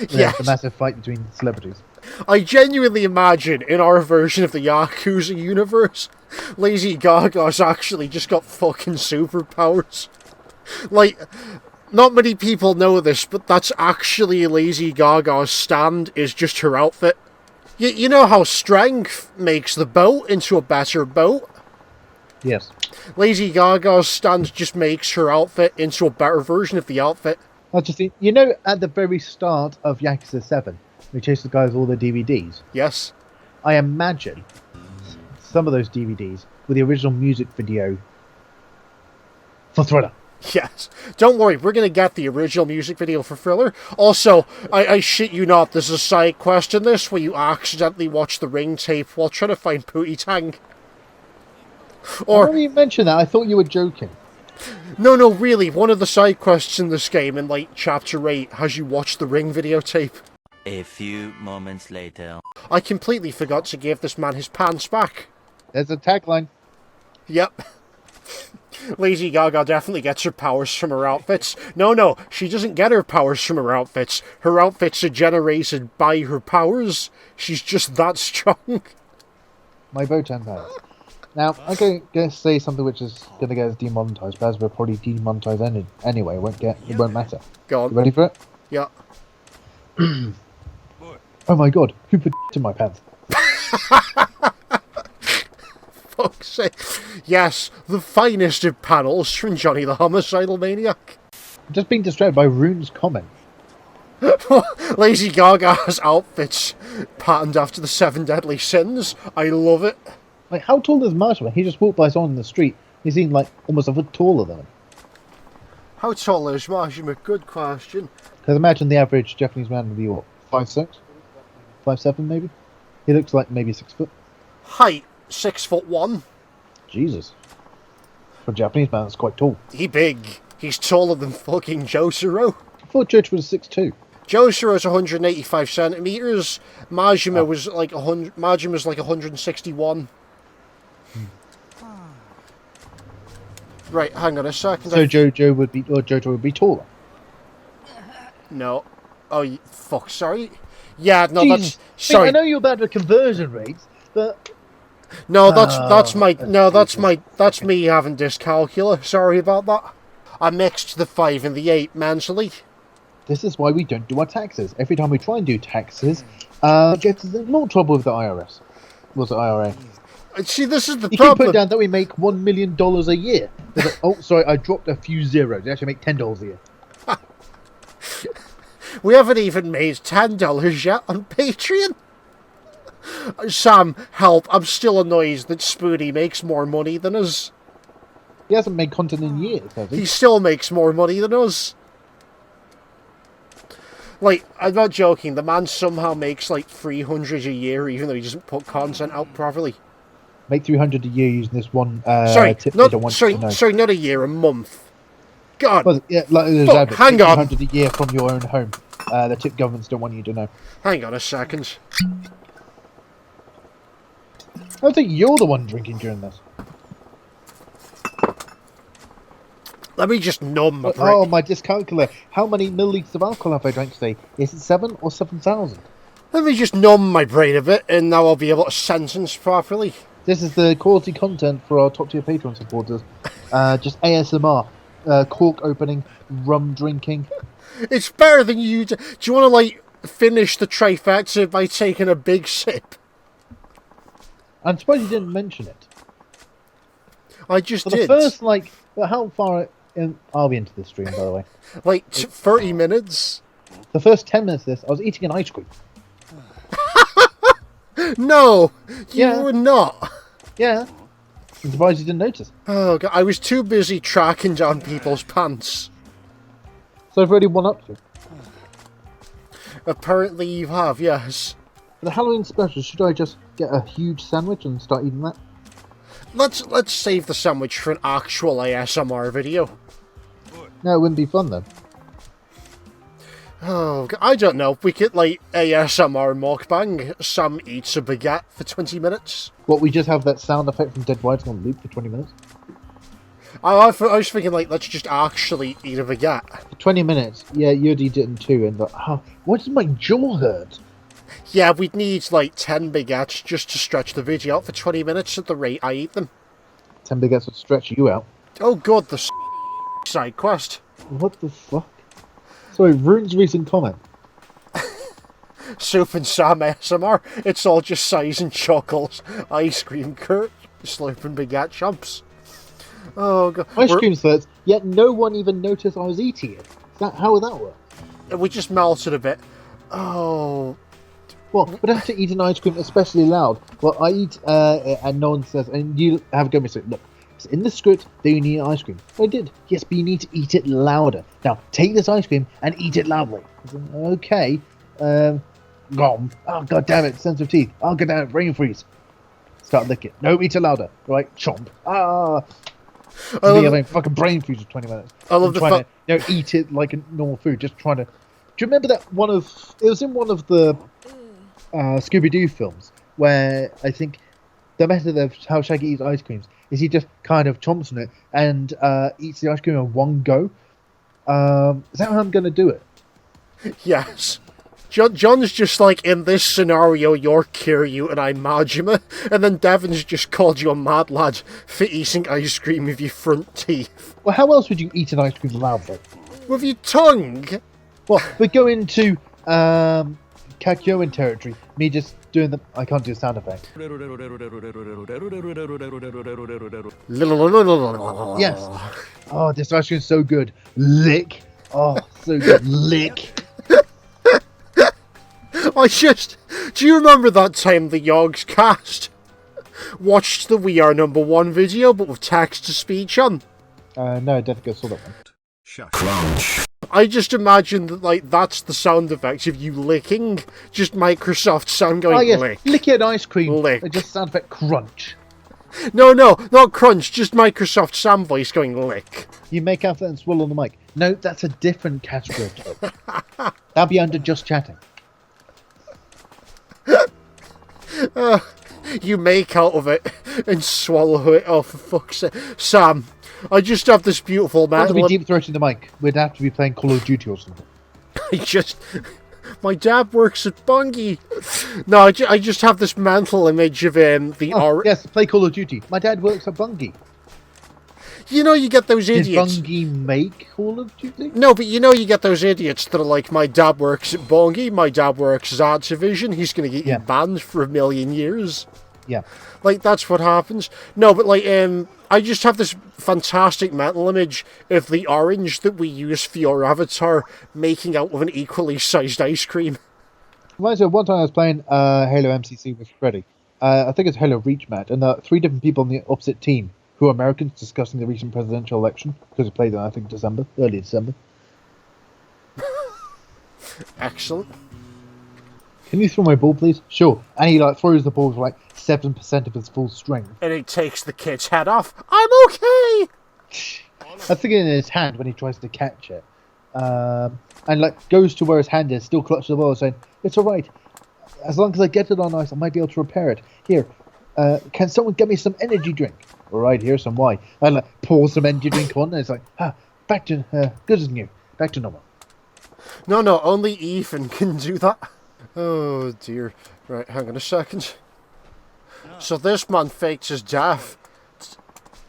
[SPEAKER 1] Yes.
[SPEAKER 2] The massive fight between celebrities.
[SPEAKER 1] I genuinely imagine, in our version of the Yakuza universe, Lady Gaga's actually just got fucking superpowers. Not many people know this, but that's actually Lady Gaga's stand, is just her outfit. You know how strength makes the boat into a better boat?
[SPEAKER 2] Yes.
[SPEAKER 1] Lady Gaga's stand just makes her outfit into a better version of the outfit.
[SPEAKER 2] I just think, you know, at the very start of Yakuza 7, we chased the guy with all the DVDs.
[SPEAKER 1] Yes.
[SPEAKER 2] I imagine some of those DVDs with the original music video for Thriller.
[SPEAKER 1] Yes. Don't worry, we're going to get the original music video for Thriller. Also, I shit you not, there's a side quest in this where you accidentally watch the Ring tape while trying to find Pootie Tang.
[SPEAKER 2] Or you mentioned that, I thought you were joking.
[SPEAKER 1] No, really, one of the side quests in this game, in Chapter 8, has you watch the Ring videotape.
[SPEAKER 6] A few moments later.
[SPEAKER 1] I completely forgot to give this man his pants back.
[SPEAKER 2] There's a tagline.
[SPEAKER 1] Yep. Lady Gaga definitely gets her powers from her outfits. No, she doesn't get her powers from her outfits. Her outfits are generated by her powers. She's just that strong.
[SPEAKER 2] My Votan powers. Now, I'm going to say something which is going to get us demonetized, but as we're probably demonetized anyway, it won't matter.
[SPEAKER 1] Go on.
[SPEAKER 2] You ready for it?
[SPEAKER 1] Yeah.
[SPEAKER 2] Oh my god, who put in my pants?
[SPEAKER 1] Fuck's sake. Yes, the finest of panels from Johnny the Homicidal Maniac.
[SPEAKER 2] I'm just being distracted by Rune's comment.
[SPEAKER 1] Lady Gaga's outfits patterned after the 7 deadly sins. I love it.
[SPEAKER 2] Like, how tall is Marshall? He just walked by someone in the street. He seemed like almost a foot taller than him.
[SPEAKER 1] How tall is Majima? Good question.
[SPEAKER 2] Because imagine the average Japanese man would be what, 5'6", 5'7", maybe. He looks like maybe 6 foot.
[SPEAKER 1] Height 6'1".
[SPEAKER 2] Jesus, for a Japanese man, that's quite tall.
[SPEAKER 1] He big. He's taller than fucking Jotaro.
[SPEAKER 2] I thought Judge was 6'2".
[SPEAKER 1] Jotaro's 185 centimeters. Majima was like 100. Majima's like 161. Right, hang on a second.
[SPEAKER 2] So Jotaro would be taller.
[SPEAKER 1] No. Oh, fuck. Sorry. Yeah, no,
[SPEAKER 2] Jesus.
[SPEAKER 1] that's sorry.
[SPEAKER 2] I know you're bad with conversion rates, but
[SPEAKER 1] No, that's me having dyscalculia. Sorry about that. I mixed the 5 and the 8 mentally.
[SPEAKER 2] this is why we don't do our taxes. Every time we try and do taxes, it gets us in more trouble with the IRS. Was it IRA?
[SPEAKER 1] See, this is the
[SPEAKER 2] You
[SPEAKER 1] problem.
[SPEAKER 2] keep putting down that we make $1 million a year. Like, oh, sorry, I dropped a few zeros. We actually make $10 a year.
[SPEAKER 1] We haven't even made $10 yet on Patreon. Sam, help. I'm still annoyed that Spoody makes more money than us.
[SPEAKER 2] He hasn't made content in years, has he?
[SPEAKER 1] He still makes more money than us. Like, I'm not joking. The man somehow makes like 300 a year, even though he doesn't put content out properly.
[SPEAKER 2] Make 300 a year using this one tip
[SPEAKER 1] not
[SPEAKER 2] they don't want you to know.
[SPEAKER 1] sorry, not a year, a month. God,
[SPEAKER 2] Well, yeah, like there's
[SPEAKER 1] fuck,
[SPEAKER 2] adverts,
[SPEAKER 1] hang on.
[SPEAKER 2] 300 a year from your own home. The tip governments don't want you to know.
[SPEAKER 1] Hang on a second.
[SPEAKER 2] I think you're the one drinking during this.
[SPEAKER 1] Let me just numb my brain.
[SPEAKER 2] Oh, my dyscalculia. How many milliliters of alcohol have I drank today? Is it 7 or 7,000?
[SPEAKER 1] Let me just numb my brain a bit, and now I'll be able to sentence properly.
[SPEAKER 2] This is the quality content for our top tier Patreon supporters. Just ASMR. Cork opening, rum drinking.
[SPEAKER 1] It's better than you. Do you want to like finish the trifecta by taking a big sip?
[SPEAKER 2] I'm surprised you didn't mention it.
[SPEAKER 1] I just
[SPEAKER 2] For
[SPEAKER 1] did.
[SPEAKER 2] the first, like, how far in are we into this stream, by the way?
[SPEAKER 1] Like 30 minutes.
[SPEAKER 2] The first 10 minutes of this, I was eating an ice cream.
[SPEAKER 1] No, you
[SPEAKER 2] Yeah.
[SPEAKER 1] were not.
[SPEAKER 2] Yeah. I'm surprised you didn't notice.
[SPEAKER 1] Oh God, I was too busy tracking down people's pants.
[SPEAKER 2] So I've already one up to.
[SPEAKER 1] Apparently you have, yes.
[SPEAKER 2] For the Halloween special, should I just get a huge sandwich and start eating that?
[SPEAKER 1] Let's save the sandwich for an actual ASMR video.
[SPEAKER 2] No, it wouldn't be fun then.
[SPEAKER 1] Oh, God, I don't know. We could like ASMR mukbang. Sam eats a baguette for 20 minutes.
[SPEAKER 2] What, we just have that sound effect from Dead White on loop for 20 minutes?
[SPEAKER 1] I was thinking like let's just actually eat a baguette.
[SPEAKER 2] For 20 minutes, yeah, you'd eat it in 2 and like, oh, why does my jaw hurt?
[SPEAKER 1] Yeah, we'd need like 10 baguettes just to stretch the video out for 20 minutes at the rate I eat them.
[SPEAKER 2] 10 baguettes would stretch you out.
[SPEAKER 1] Oh God, the side quest.
[SPEAKER 2] What the fuck? Sorry, Rune's recent comment.
[SPEAKER 1] Soup and Sam ASMR. It's all just sighs and chuckles. Ice cream Kurt. Slurping baguette chomps. Oh God.
[SPEAKER 2] Ice cream hurts, yet no one even noticed I was eating it. How would that work?
[SPEAKER 1] We just melted a bit. Oh.
[SPEAKER 2] Well, but I have to eat an ice cream especially loud. Well, I eat, and no one says, and you have a go and say, look, it's in the script that you need ice cream. I did. Yes, but you need to eat it louder. Now, take this ice cream and eat it loudly. I said, okay. Gom. Oh, god damn it, sensitive teeth. Oh, god damn it, brain freeze. Start licking. No, eat it louder. Right, chomp. Ah. Me having fucking brain freeze for 20 minutes.
[SPEAKER 1] I love the
[SPEAKER 2] fact. You know, eat it like a normal food, just trying to... Do you remember that it was in one of the Scooby-Doo films, where I think the method of how Shaggy eats ice creams is he just kind of chomps on it and eats the ice cream in one go. Is that how I'm going to do it?
[SPEAKER 1] Yes. John's just like, in this scenario, you're Kiryu and I'm Majima, and then Devon's just called you a mad lad for eating ice cream with your front teeth.
[SPEAKER 2] Well, how else would you eat an ice cream loudly?
[SPEAKER 1] With your tongue?
[SPEAKER 2] Well, we're going to Kakyoin territory. Me just doing the... I can't do a sound effect. Yes. Oh, this ice cream's so good. Lick. Oh, so good. Lick.
[SPEAKER 1] Do you remember that time the Yogs cast watched the We Are Number One video, but with text-to-speech on?
[SPEAKER 2] No, I don't think I saw that one.
[SPEAKER 7] Crunch.
[SPEAKER 1] I just imagine that, like, that's the sound effects of you licking. Just Microsoft sound going,
[SPEAKER 2] Oh yes,
[SPEAKER 1] lick.
[SPEAKER 2] lick an ice cream.
[SPEAKER 1] Lick.
[SPEAKER 2] It just sounds like crunch.
[SPEAKER 1] No, not crunch, just Microsoft sound voice going, lick.
[SPEAKER 2] You make out and swallow on the mic. No, that's a different category. That'll be under just chatting.
[SPEAKER 1] You make out of it and swallow it. Oh, for fuck's sake. Sam, I just have this beautiful
[SPEAKER 2] Not to be
[SPEAKER 1] metal...
[SPEAKER 2] deep throating the mic. We'd have to be playing Call of Duty or something.
[SPEAKER 1] My dad works at Bungie. No, I just have this mental image of the...
[SPEAKER 2] Yes, play Call of Duty. My dad works at Bungie.
[SPEAKER 1] You know you get those
[SPEAKER 2] Did
[SPEAKER 1] idiots...
[SPEAKER 2] Bungie make Call of Duty?
[SPEAKER 1] No, but you know you get those idiots that are like, my dad works at Bungie, my dad works at Activision, he's going to get you banned for 1 million years.
[SPEAKER 2] Yeah.
[SPEAKER 1] Like, that's what happens. No, but like, I just have this fantastic mental image of the orange that we use for your avatar making out with an equally sized ice cream.
[SPEAKER 2] Reminds me of one time I was playing Halo MCC with Freddy. I think it's Halo Reach match, and 3 different people on the opposite team who are Americans discussing the recent presidential election, because it played in, I think, early December.
[SPEAKER 1] Excellent.
[SPEAKER 2] Can you throw my ball, please? Sure. And he throws the ball with 7% of his full strength.
[SPEAKER 1] And he takes the kid's head off. I'm okay!
[SPEAKER 2] I think it in his hand when he tries to catch it. And goes to where his hand is, still clutches the ball, saying, "It's alright. As long as I get it on ice, I might be able to repair it. Here, can someone get me some energy drink?" "Alright, here's some wine." And pour some energy drink on, and it's back to good as new. Back to normal.
[SPEAKER 1] No, only Ethan can do that. Oh dear. Right, hang on a second. So this man fakes his death,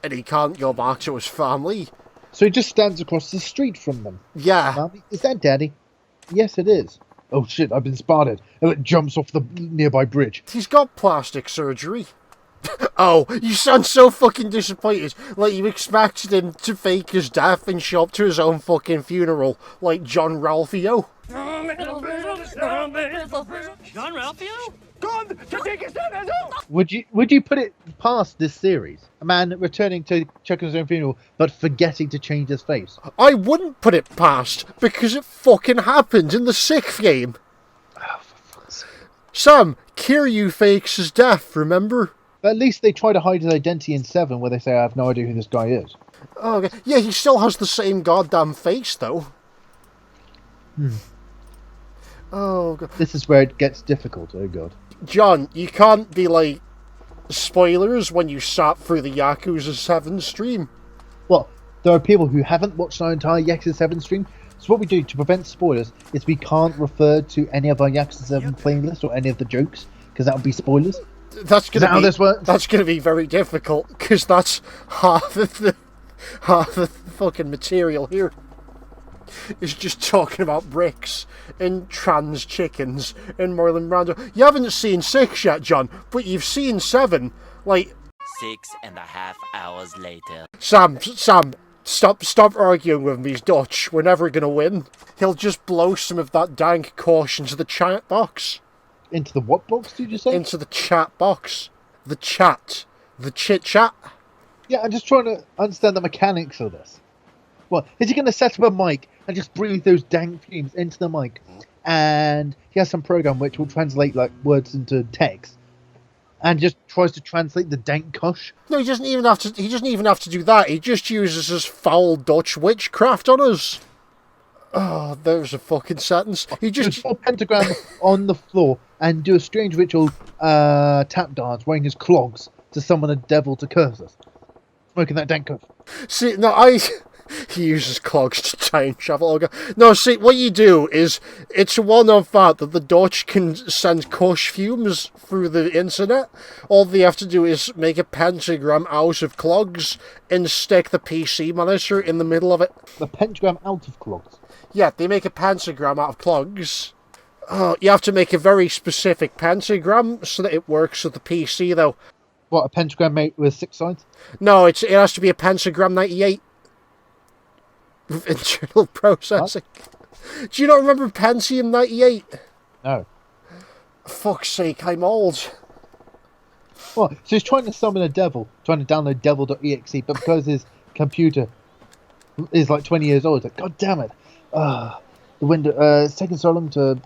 [SPEAKER 1] and he can't go back to his family.
[SPEAKER 2] So he just stands across the street from them.
[SPEAKER 1] Yeah.
[SPEAKER 2] "Mommy, is that Daddy?" "Yes, it is." "Oh shit, I've been spotted." And it jumps off the nearby bridge.
[SPEAKER 1] He's got plastic surgery. Oh, you sound so fucking disappointed. Like you expected him to fake his death and show up to his own fucking funeral, like John Ralphio.
[SPEAKER 3] John Ralphio?
[SPEAKER 2] Would you put it past this series? A man returning to check on his own funeral, but forgetting to change his face.
[SPEAKER 1] I wouldn't put it past, because it fucking happened in the 6th game.
[SPEAKER 2] Oh, for fuck's sake.
[SPEAKER 1] Sam, Kiryu fakes his death, remember?
[SPEAKER 2] But at least they try to hide his identity in 7, where they say, "I have no idea who this guy is."
[SPEAKER 1] Oh, okay. Yeah, he still has the same goddamn face, though. Oh, God.
[SPEAKER 2] This is where it gets difficult, oh god.
[SPEAKER 1] John, you can't be spoilers when you sat through the Yakuza 7 stream.
[SPEAKER 2] Well, there are people who haven't watched our entire Yakuza 7 stream, so what we do to prevent spoilers is we can't refer to any of our Yakuza 7 playlists or any of the jokes, because that would be spoilers.
[SPEAKER 1] That's
[SPEAKER 2] Is that how this works?
[SPEAKER 1] That's gonna be very difficult, because that's half of the fucking material here. Is just talking about bricks and trans chickens and Marlon Brando. You haven't seen 6 yet, John, but you've seen 7.
[SPEAKER 6] 6.5 hours later.
[SPEAKER 1] Sam, stop arguing with him. He's Dutch. We're never gonna win. He'll just blow some of that dank caution into the chat box.
[SPEAKER 2] Into the what box, did you say?
[SPEAKER 1] Into the chat box. The chat. The chit-chat.
[SPEAKER 2] Yeah, I'm just trying to understand the mechanics of this. Well, is he going to set up a mic and just breathe those dank fumes into the mic? And he has some program which will translate words into text, and just tries to translate the dank kush.
[SPEAKER 1] No, he doesn't even have to. He doesn't even have to do that. He just uses his foul Dutch witchcraft on us. Oh, there's a fucking sentence. He just
[SPEAKER 2] a pentagram on the floor and do a strange ritual tap dance wearing his clogs to summon a devil to curse us. Smoking that dank kush.
[SPEAKER 1] See, no, he uses clogs to time travel. No, see, what you do is, it's a well-known fact that the Dutch can send kush fumes through the internet. All they have to do is make a pentagram out of clogs and stick the PC monitor in the middle of it.
[SPEAKER 2] The pentagram out of clogs?
[SPEAKER 1] Yeah, they make a pentagram out of clogs. Oh, you have to make a very specific pentagram so that it works with the PC, though.
[SPEAKER 2] What, a pentagram made with 6 sides?
[SPEAKER 1] No, it has to be a pentagram 98. With internal processing. What? Do you not remember Pentium 98?
[SPEAKER 2] No.
[SPEAKER 1] Fuck's sake, I'm old.
[SPEAKER 2] Well, so he's trying to summon a devil, trying to download devil.exe, but because his computer is like 20 years old, it's like, God damn it. The window, it's taken so long to,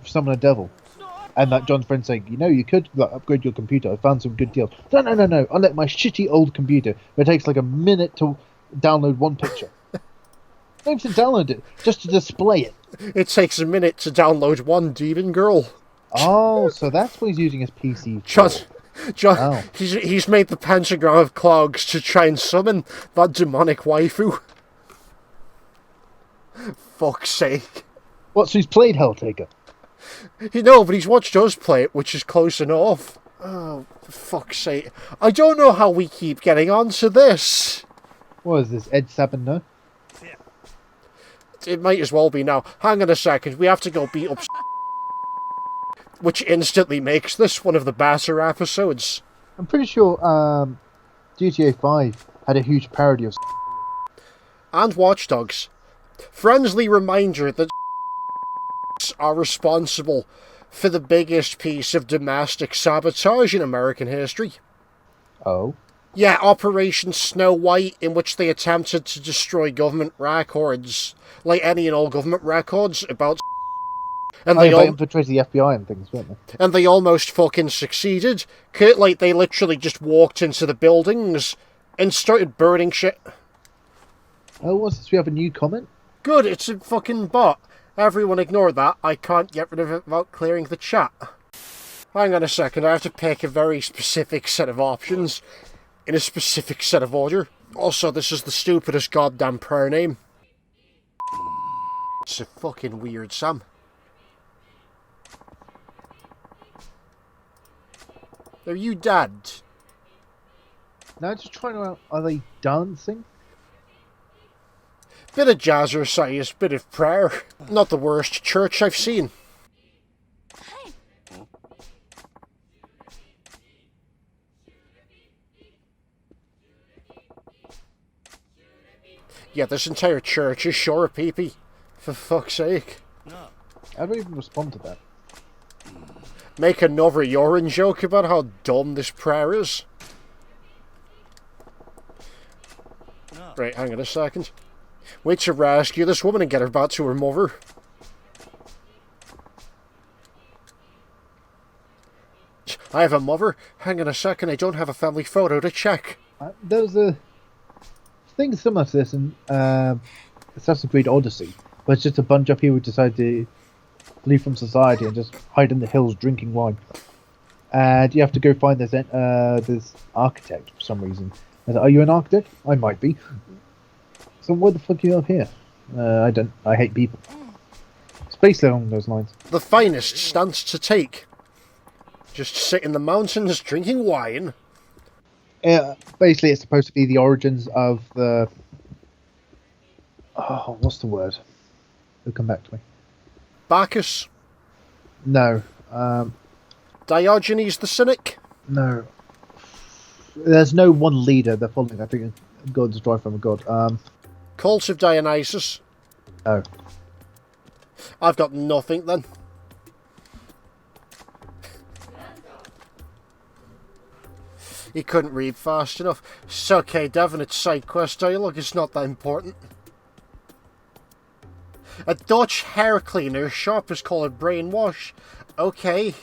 [SPEAKER 2] summon a devil. And that John's friend saying, you could upgrade your computer. I found some good deals. No. I'll let my shitty old computer, where it takes like a minute to download one picture. Not even to download it, just to display it.
[SPEAKER 1] It takes a minute to download one demon girl.
[SPEAKER 2] Oh, so that's what he's using his PC for.
[SPEAKER 1] John,
[SPEAKER 2] Oh.
[SPEAKER 1] he's made the pentagram of clogs to try and summon that demonic waifu. Fuck's sake.
[SPEAKER 2] What, so he's played Helltaker?
[SPEAKER 1] But he's watched us play it, which is close enough. Oh, for fuck's sake. I don't know how we keep getting onto this.
[SPEAKER 2] What is this, Ed Sabin, no?
[SPEAKER 1] It might as well be now. Hang on a second, we have to go beat up which instantly makes this one of the better episodes.
[SPEAKER 2] I'm pretty sure GTA 5 had a huge parody of...
[SPEAKER 1] And Watch Dogs. Friendly reminder that are responsible for the biggest piece of domestic sabotage in American history.
[SPEAKER 2] Oh?
[SPEAKER 1] Yeah, Operation Snow White, in which they attempted to destroy government records, like any and all government records about... And
[SPEAKER 2] they infiltrated the FBI and things, weren't they?
[SPEAKER 1] And they almost fucking succeeded. Like, they literally just walked into the buildings and started burning shit.
[SPEAKER 2] Oh, what's this? We have a new comment?
[SPEAKER 1] Good, it's a fucking bot. Everyone ignore that. I can't get rid of it without clearing the chat. Hang on a second, I have to pick a very specific set of options in a specific set of order. Also, this is the stupidest goddamn prayer name. It's a fucking weird Sam. Are you dead?
[SPEAKER 2] No, just trying to... Are they dancing?
[SPEAKER 1] Bit of jazzercise, bit of prayer. Not the worst church I've seen. Yeah, this entire church is sure of pee-pee. For fuck's sake.
[SPEAKER 2] I don't even respond to that.
[SPEAKER 1] Make another urine joke about how dumb this prayer is. Right, hang on a second. Wait to rescue this woman and get her back to her mother. I have a mother. Hang on a second, I don't have a family photo to check.
[SPEAKER 2] There was a thing similar to this in Assassin's Creed Odyssey, where it's just a bunch of people who decide to leave from society and just hide in the hills drinking wine. And you have to go find this architect for some reason. Are you an architect? I might be. So what the fuck are you up here? I hate people. It's basically along those lines.
[SPEAKER 1] The finest stance to take. Just sit in the mountains drinking wine.
[SPEAKER 2] Basically it's supposed to be the origins of the... Oh, what's the word? It'll come back to me.
[SPEAKER 1] Bacchus.
[SPEAKER 2] No.
[SPEAKER 1] Diogenes the Cynic.
[SPEAKER 2] No. There's no one leader they're following. I think God's derived from a god.
[SPEAKER 1] Cult of Dionysus.
[SPEAKER 2] Oh.
[SPEAKER 1] I've got nothing then. He couldn't read fast enough. It's okay, Devon, it's side quest dialogue, it's not that important. A Dutch hair cleaner shop is called Brainwash. Okay.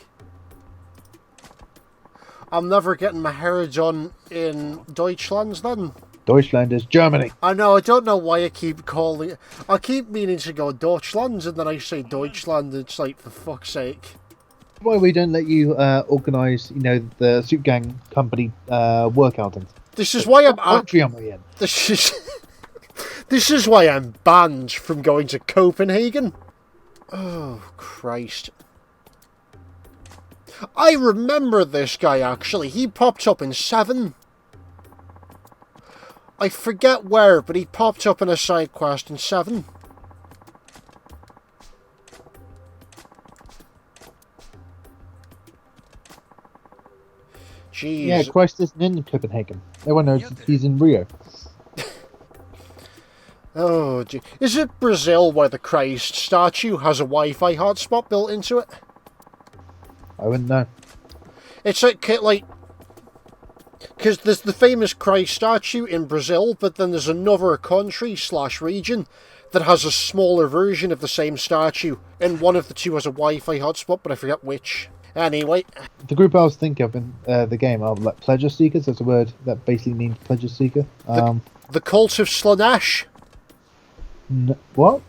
[SPEAKER 1] I'm never getting my hair done in Deutschland then.
[SPEAKER 2] Deutschland is Germany.
[SPEAKER 1] I know, I don't know why I keep calling it. I keep meaning to go Deutschland and then I say Deutschland. It's like, for fuck's sake.
[SPEAKER 2] Why we don't let you organise, the Soup Gang company workout?
[SPEAKER 1] This is why I'm...
[SPEAKER 2] Country am I in?
[SPEAKER 1] This is why I'm banned from going to Copenhagen. Oh, Christ. I remember this guy, actually. He popped up in 7. I forget where, but he popped up in a side quest in 7. Jeez.
[SPEAKER 2] Yeah, Christ isn't in Copenhagen. Everyone knows he's in Rio.
[SPEAKER 1] Oh, gee. Is it Brazil where the Christ statue has a Wi-Fi hotspot built into it?
[SPEAKER 2] I wouldn't know.
[SPEAKER 1] It's like, because there's the famous Christ statue in Brazil, but then there's another country/region that has a smaller version of the same statue, and one of the two has a Wi-Fi hotspot, but I forget which. Anyway.
[SPEAKER 2] The group I was thinking of in the game are like pleasure seekers. That's a word that basically means pleasure seeker.
[SPEAKER 1] The Cult of Slanesh.
[SPEAKER 2] What?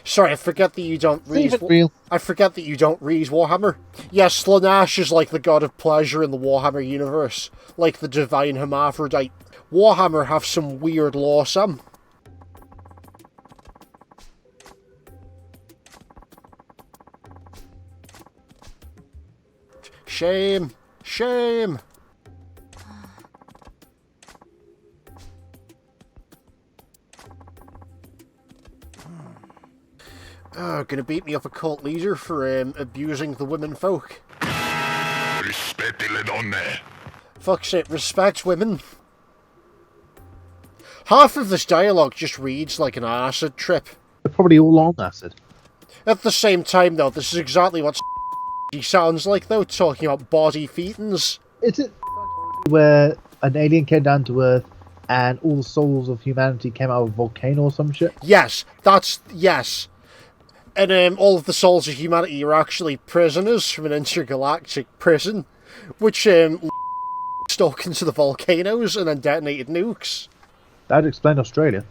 [SPEAKER 1] Sorry, I forget that you don't read.
[SPEAKER 2] Real.
[SPEAKER 1] I forget that you don't read Warhammer. Yes, Slanesh is like the god of pleasure in the Warhammer universe, like the divine hermaphrodite. Warhammer have some weird law, Sam. Shame. Shame. Oh, gonna beat me up a cult leader for abusing the women folk.
[SPEAKER 7] Rispetti le donne.
[SPEAKER 1] Fuck's it, respect women. Half of this dialogue just reads like an acid trip.
[SPEAKER 2] They're probably all on acid.
[SPEAKER 1] At the same time, though, this is exactly what he sounds like, though, talking about body feetings.
[SPEAKER 2] Is it where an alien came down to Earth and all the souls of humanity came out of a volcano or some shit?
[SPEAKER 1] Yes, yes. And all of the souls of humanity are actually prisoners from an intergalactic prison, which stuck into the volcanoes and then detonated nukes.
[SPEAKER 2] That'd explain Australia.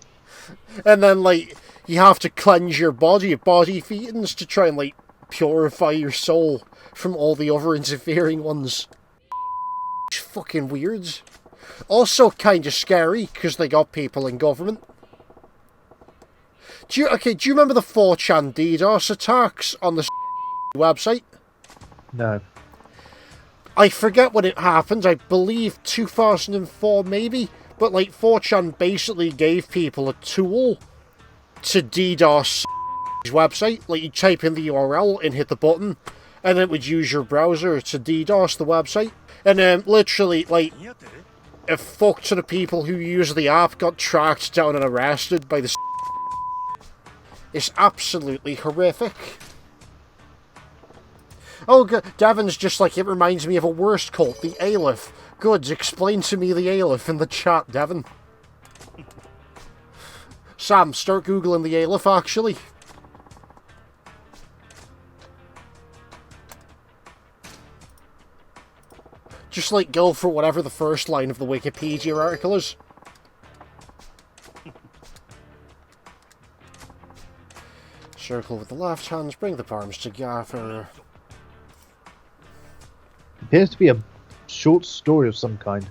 [SPEAKER 1] And then, like, you have to cleanse your body of body feetings to try and, like, purify your soul from all the other interfering ones. It's fucking weird. Also kind of scary, because they got people in government. Do you remember the 4chan DDoS attacks on the website?
[SPEAKER 2] No.
[SPEAKER 1] I forget when it happened, I believe 2004 maybe, but like 4chan basically gave people a tool to DDoS website. Like you type in the URL and hit the button, and it would use your browser to DDoS the website. And literally, like, a fuck ton of people who use the app got tracked down and arrested by the It's absolutely horrific. Oh, Devin's just like, it reminds me of a worse cult, the Aleph. Good, explain to me the Aleph in the chat, Devin. Sam, start Googling the Aleph, actually. Just, like, go for whatever the first line of the Wikipedia article is. Circle with the left hands, bring the palms together.
[SPEAKER 2] Appears to be a short story of some kind.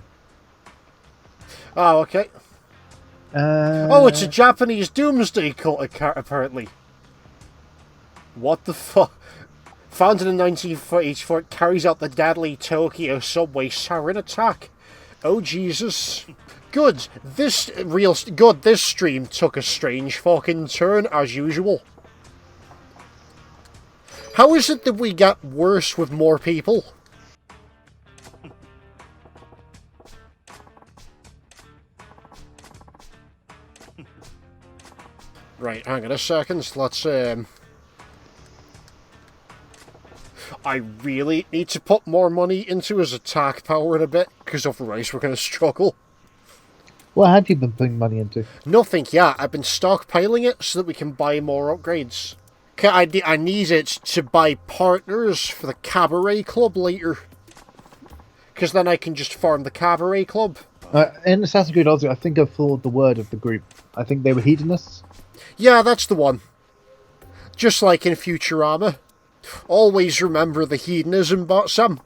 [SPEAKER 1] Oh, okay. Oh, it's a Japanese doomsday cult, apparently. What the fuck? Founded in 1944, it carries out the deadly Tokyo subway sarin attack. Oh, Jesus. Good. This stream took a strange fucking turn, as usual. How is it that we get worse with more people? Right, hang on a second. Let's, I really need to put more money into his attack power in a bit, because otherwise we're going to struggle.
[SPEAKER 2] What have you been putting money into?
[SPEAKER 1] Nothing yet. I've been stockpiling it so that we can buy more upgrades. I need it to buy partners for the Cabaret Club later. Because then I can just farm the Cabaret Club.
[SPEAKER 2] In Assassin's Creed Odyssey, I think I thought the word of the group. I think they were hedonists.
[SPEAKER 1] Yeah, that's the one. Just like in Futurama. Always remember the hedonism bot, Sam.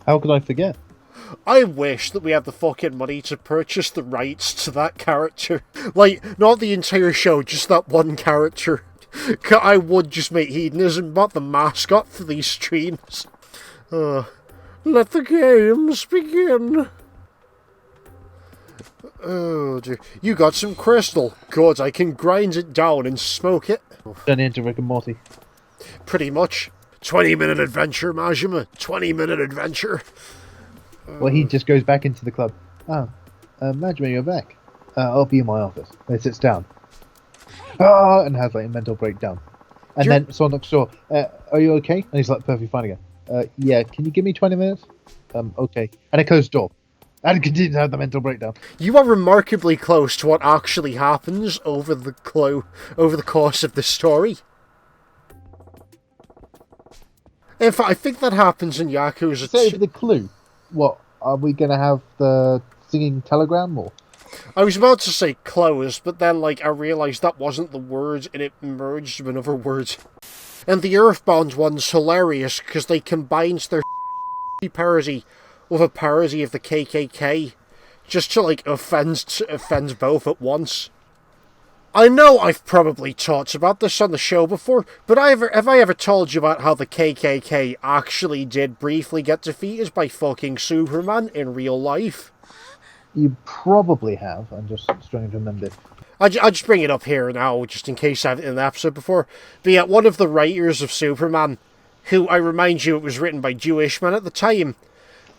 [SPEAKER 2] How could I forget?
[SPEAKER 1] I wish that we had the fucking money to purchase the rights to that character. Like, not the entire show, just that one character. I would just make hedonism bot the mascot for these streams. Let the games begin. Oh dear. You got some crystal. Good, I can grind it down and smoke it.
[SPEAKER 2] Turn into Rick and Morty.
[SPEAKER 1] Pretty much. 20-minute adventure, Majima. 20-minute adventure.
[SPEAKER 2] Well, he just goes back into the club. Majima, you're back. I'll be in my office. He sits down. And has like a mental breakdown. And then someone knocks the door. Are you okay? And he's like, perfectly fine again. Yeah, can you give me 20 minutes? Okay. And I close the door. And continue to have the mental breakdown.
[SPEAKER 1] You are remarkably close to what actually happens over the course of the story. In fact, I think that happens in Yakuza.
[SPEAKER 2] Say the clue. What, are we going to have the singing telegram, or?
[SPEAKER 1] I was about to say close, but then, I realised that wasn't the word, and it merged with another word. And the Earthbound one's hilarious, because they combined their parody with a parody of the KKK, just to, offend both at once. I know I've probably talked about this on the show before, but have I ever told you about how the KKK actually did briefly get defeated by fucking Superman in real life?
[SPEAKER 2] You probably have. I'm just struggling to remember.
[SPEAKER 1] I just bring it up here now, just in case I haven't in the episode before. But yeah, one of the writers of Superman, who, I remind you, it was written by Jewish men at the time,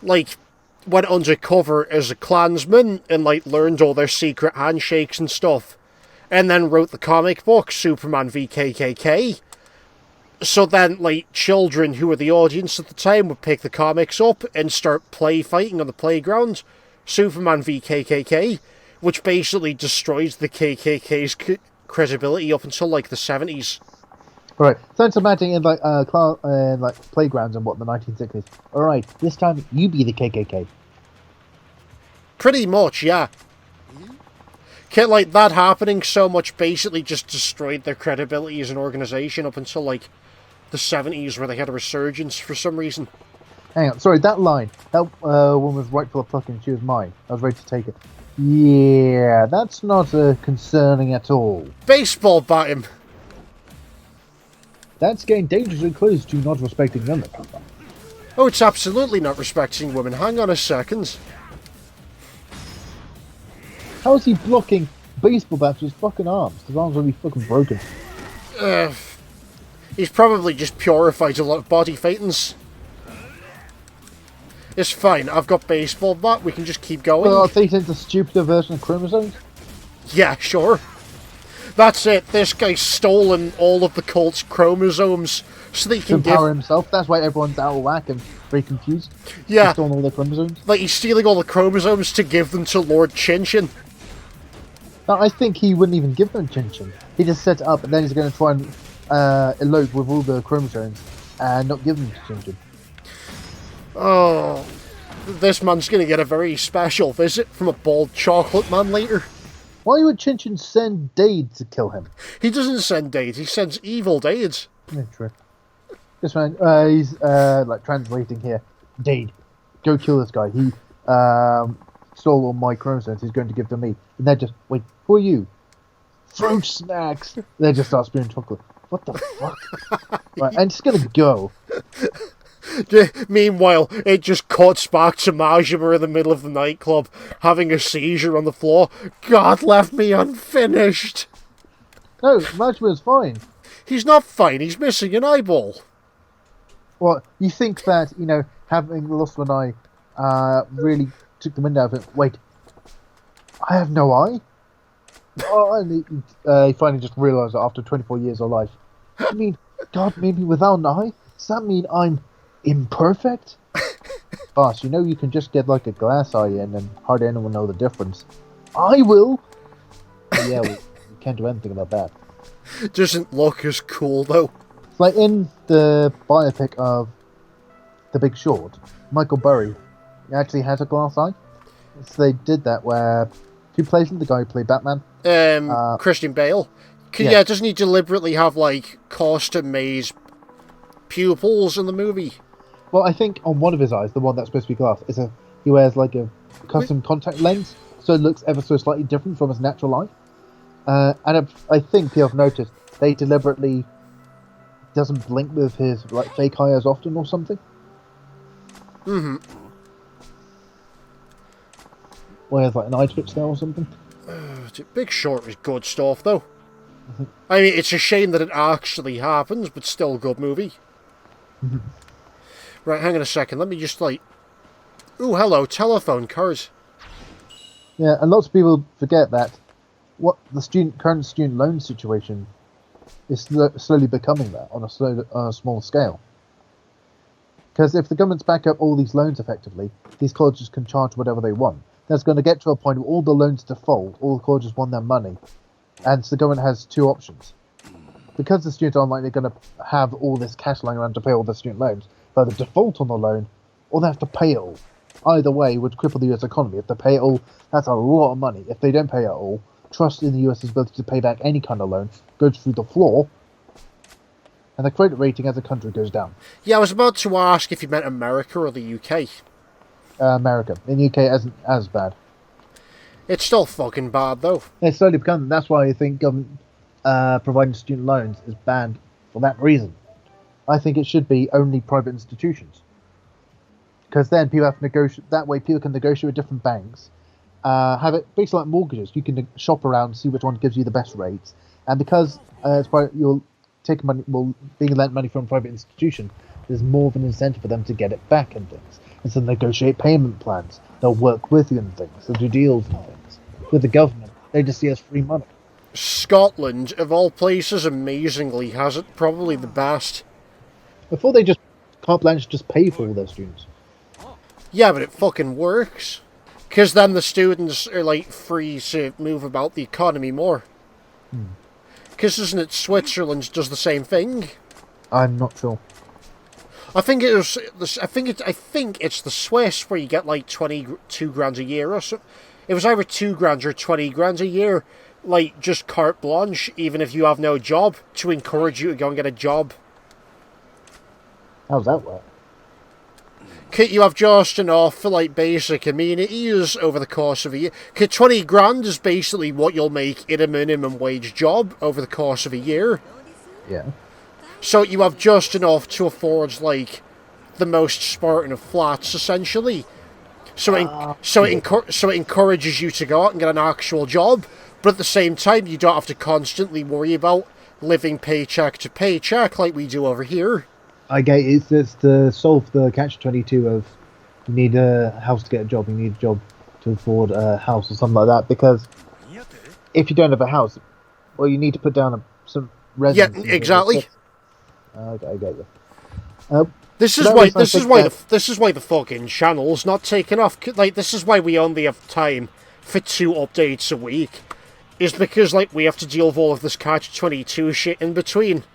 [SPEAKER 1] went undercover as a Klansman and, learned all their secret handshakes and stuff. And then wrote the comic book, Superman v KKK. So then, children who were the audience at the time would pick the comics up and start play fighting on the playground. Superman v KKK, which basically destroys the KKK's credibility up until, the 70s.
[SPEAKER 2] Right, so it's imagine in, playgrounds and what, the 1960s. Alright, this time you be the KKK.
[SPEAKER 1] Pretty much, yeah. That happening so much basically just destroyed their credibility as an organisation up until, the 70s, where they had a resurgence for some reason.
[SPEAKER 2] Hang on, sorry, that line. That one was right for the plucking, she was mine. I was ready to take it. Yeah, that's not concerning at all.
[SPEAKER 1] Baseball bat him.
[SPEAKER 2] That's getting dangerously close to not respecting women.
[SPEAKER 1] Oh, it's absolutely not respecting women. Hang on a second.
[SPEAKER 2] How is he blocking baseball bats with his fucking arms? His arms will be fucking broken.
[SPEAKER 1] He's probably just purified a lot of body phaetons. It's fine, I've got baseball bat, we can just keep going.
[SPEAKER 2] Well, I'll take it into stupider version of Chromosomes?
[SPEAKER 1] Yeah, sure. That's it, this guy's stolen all of the cult's chromosomes so that he can
[SPEAKER 2] empower himself. That's why everyone's out of whack and very confused.
[SPEAKER 1] Yeah.
[SPEAKER 2] He's stolen all their chromosomes.
[SPEAKER 1] He's stealing all the chromosomes to give them to Lord Chinchin.
[SPEAKER 2] No, I think he wouldn't even give them Chinchin. He just set it up and then he's going to try and elope with all the chromosomes and not give them to Chinchin.
[SPEAKER 1] Oh, this man's going to get a very special visit from a bald chocolate man later.
[SPEAKER 2] Why would Chinchin send Dade to kill him?
[SPEAKER 1] He doesn't send Dade, he sends evil Dade.
[SPEAKER 2] Yeah, true. This man, he's translating here. Dade, go kill this guy. He stole all my chromosomes. He's going to give them to me. And they're just, wait, who are you? Fruit snacks. They just start spewing chocolate. What the fuck? Right, I'm just gonna go.
[SPEAKER 1] Meanwhile, it just cuts back to Majima in the middle of the nightclub, having a seizure on the floor. God left me unfinished.
[SPEAKER 2] No, Majima's fine.
[SPEAKER 1] He's not fine, he's missing an eyeball.
[SPEAKER 2] Well, you think that, having lost one eye really took the wind out of it. Wait, I have no eye? Oh, and he finally just realised that after 24 years of life. I mean, God made me without an eye? Does that mean I'm imperfect? Boss, you can just get a glass eye in and hardly anyone know the difference. I will! But yeah, we can't do anything about that.
[SPEAKER 1] Doesn't look as cool, though.
[SPEAKER 2] It's in the biopic of The Big Short, Michael Burry actually has a glass eye. So they did that where... Who plays him? The guy who played Batman?
[SPEAKER 1] Christian Bale.
[SPEAKER 2] Yeah.
[SPEAKER 1] Yeah, doesn't he deliberately have, custom-made pupils in the movie?
[SPEAKER 2] Well, I think on one of his eyes, the one that's supposed to be glass, he wears a custom contact lens, so it looks ever so slightly different from his natural eye. And I think people have noticed they deliberately doesn't blink with his fake eye as often or something.
[SPEAKER 1] Mm-hmm.
[SPEAKER 2] Or he has an eye twitch there or something.
[SPEAKER 1] Big Short is good stuff, though. I mean, it's a shame that it actually happens, but still a good movie. Right, hang on a second. Let me just, ooh, hello, telephone cars.
[SPEAKER 2] Yeah, and lots of people forget that what the current student loan situation It's slowly becoming that on a small scale. Because if the governments back up all these loans effectively, these colleges can charge whatever they want. That's going to get to a point where all the loans default, all the colleges want their money, and so the government has two options. Because the students are unlikely going to have all this cash lying around to pay all the student loans, they either default on the loan, or they have to pay it all. Either way would cripple the US economy. If they pay it all, that's a lot of money. If they don't pay it all, trust in the US's ability to pay back any kind of loan goes through the floor, and the credit rating as a country goes down.
[SPEAKER 1] Yeah, I was about to ask if you meant America or the UK.
[SPEAKER 2] America. In the UK, it isn't as bad.
[SPEAKER 1] It's still fucking bad, though.
[SPEAKER 2] It's slowly becoming. That's why I think government providing student loans is banned for that reason. I think it should be only private institutions. Because then people have to negotiate. That way, people can negotiate with different banks. Have it basically like mortgages. You can shop around, see which one gives you the best rates, and because you're taking money, being lent money from a private institution, there's more of an incentive for them to get it back and things. And so negotiate payment plans. They'll work with you and things. They'll do deals and things. With the government, they just see us free money.
[SPEAKER 1] Scotland, of all places, amazingly has it probably the best.
[SPEAKER 2] Before they just carte blanche just pay for all their students.
[SPEAKER 1] Yeah, but it fucking works. Because then the students are, like, free to move about the economy more. Because isn't it Switzerland does the same thing?
[SPEAKER 2] I'm not sure.
[SPEAKER 1] I think it was. I think it's the Swiss where you get like 22 grand a year or so. It was either 2 grand or 20 grand a year, like just carte blanche, even if you have no job, to encourage you to go and get a job.
[SPEAKER 2] How's that work?
[SPEAKER 1] You have just enough for like basic amenities over the course of a year. 20 grand is basically what you'll make in a minimum wage job over the course of a year.
[SPEAKER 2] Yeah.
[SPEAKER 1] So you have just enough to afford, like, the most Spartan of flats, essentially. So it encourages you to go out and get an actual job, but at the same time, you don't have to constantly worry about living paycheck to paycheck like we do over here.
[SPEAKER 2] I get it. It's to solve the catch-22 of you need a house to get a job, you need a job to afford a house or something like that, because if you don't have a house, well, you need to put down some residence.
[SPEAKER 1] Yeah, exactly.
[SPEAKER 2] Okay, I get you.
[SPEAKER 1] This is why the fucking channel's not taken off. Like, this is why we only have time for 2 updates a week. Is because, like, we have to deal with all of this catch-22 shit in between.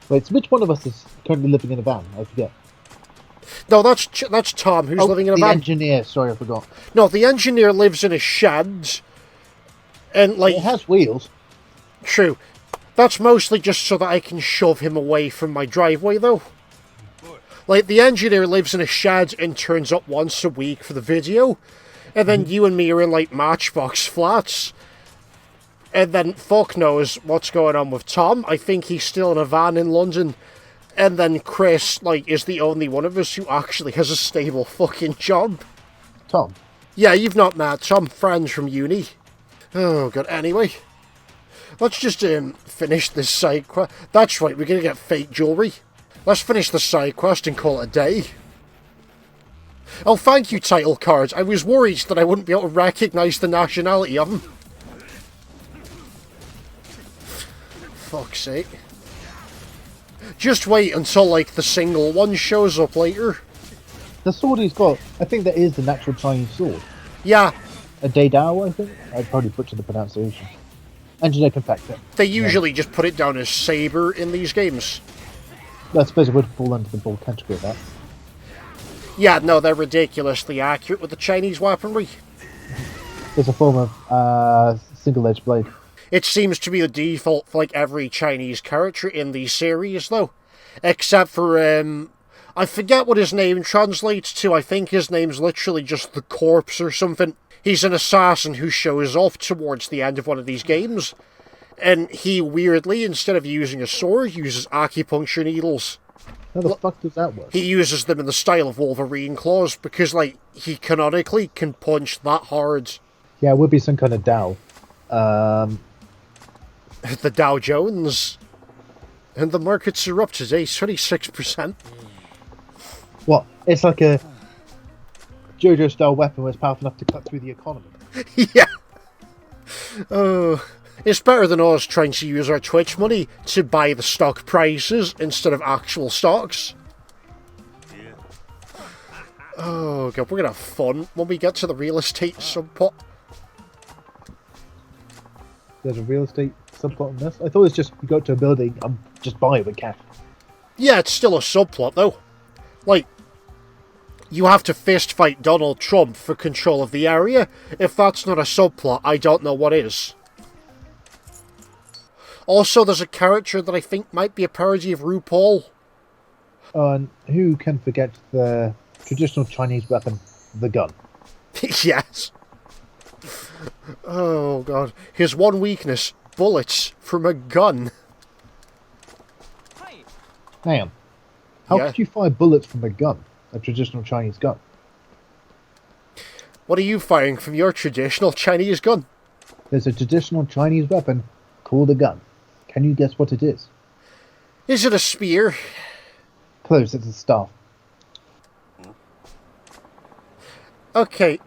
[SPEAKER 2] Wait, so which one of us is currently living in a van? I forget.
[SPEAKER 1] No, that's Tom, who's living in a van.
[SPEAKER 2] The engineer, sorry, I forgot.
[SPEAKER 1] No, the engineer lives in a shed. And, like...
[SPEAKER 2] It has wheels.
[SPEAKER 1] True. That's mostly just so that I can shove him away from my driveway, though. Like, the engineer lives in a shed and turns up once a week for the video. And then you and me are in, like, Matchbox flats. And then fuck knows what's going on with Tom. I think he's still in a van in London. And then Chris, like, is the only one of us who actually has a stable fucking job.
[SPEAKER 2] Tom?
[SPEAKER 1] Yeah, you've not met Tom. Friends from uni. Oh, God. Anyway. Let's just finish this side quest. That's right, we're going to get fake jewellery. Let's finish the side quest and call it a day. Oh, thank you, title cards. I was worried that I wouldn't be able to recognise the nationality of them. Fuck's sake. Just wait until, like, the single one shows up later.
[SPEAKER 2] The sword he's got, I think that is the natural Chinese sword.
[SPEAKER 1] Yeah.
[SPEAKER 2] A Daedao, I think? I'd probably butcher the pronunciation. Engineer can fact it.
[SPEAKER 1] They usually just put it down as saber in these games.
[SPEAKER 2] I suppose it would fall under the broad category of that.
[SPEAKER 1] Yeah, no, they're ridiculously accurate with the Chinese weaponry.
[SPEAKER 2] It's a form of single-edged blade.
[SPEAKER 1] It seems to be the default for, like, every Chinese character in the series, though. Except for, I forget what his name translates to. I think his name's literally just the corpse or something. He's an assassin who shows off towards the end of one of these games. And he, weirdly, instead of using a sword, uses acupuncture needles.
[SPEAKER 2] How the fuck does that work?
[SPEAKER 1] He uses them in the style of Wolverine claws, because, like, he canonically can punch that hard.
[SPEAKER 2] Yeah, it would be some kind of Dow.
[SPEAKER 1] The Dow Jones. And the markets are up today, 26%.
[SPEAKER 2] What? It's like a JoJo-style weapon where it's powerful enough to cut through the economy.
[SPEAKER 1] Yeah. Oh. It's better than us trying to use our Twitch money to buy the stock prices instead of actual stocks. Oh god, we're gonna have fun when we get to the real estate subplot.
[SPEAKER 2] There's a real estate subplot in this? I thought it was just you go to a building and just buy it with cash.
[SPEAKER 1] Yeah, it's still a subplot though. Like, you have to fist fight Donald Trump for control of the area. If that's not a subplot, I don't know what is. Also, there's a character that I think might be a parody of RuPaul.
[SPEAKER 2] And who can forget the traditional Chinese weapon, the gun?
[SPEAKER 1] Yes. Oh god. His one weakness, bullets from a gun.
[SPEAKER 2] Hang on. How
[SPEAKER 1] Yeah.
[SPEAKER 2] could you fire bullets from a gun? A traditional Chinese gun?
[SPEAKER 1] What are you firing from your traditional Chinese gun?
[SPEAKER 2] There's a traditional Chinese weapon called a gun. Can you guess what it is?
[SPEAKER 1] Is it a spear?
[SPEAKER 2] Close, it's a staff.
[SPEAKER 1] Okay.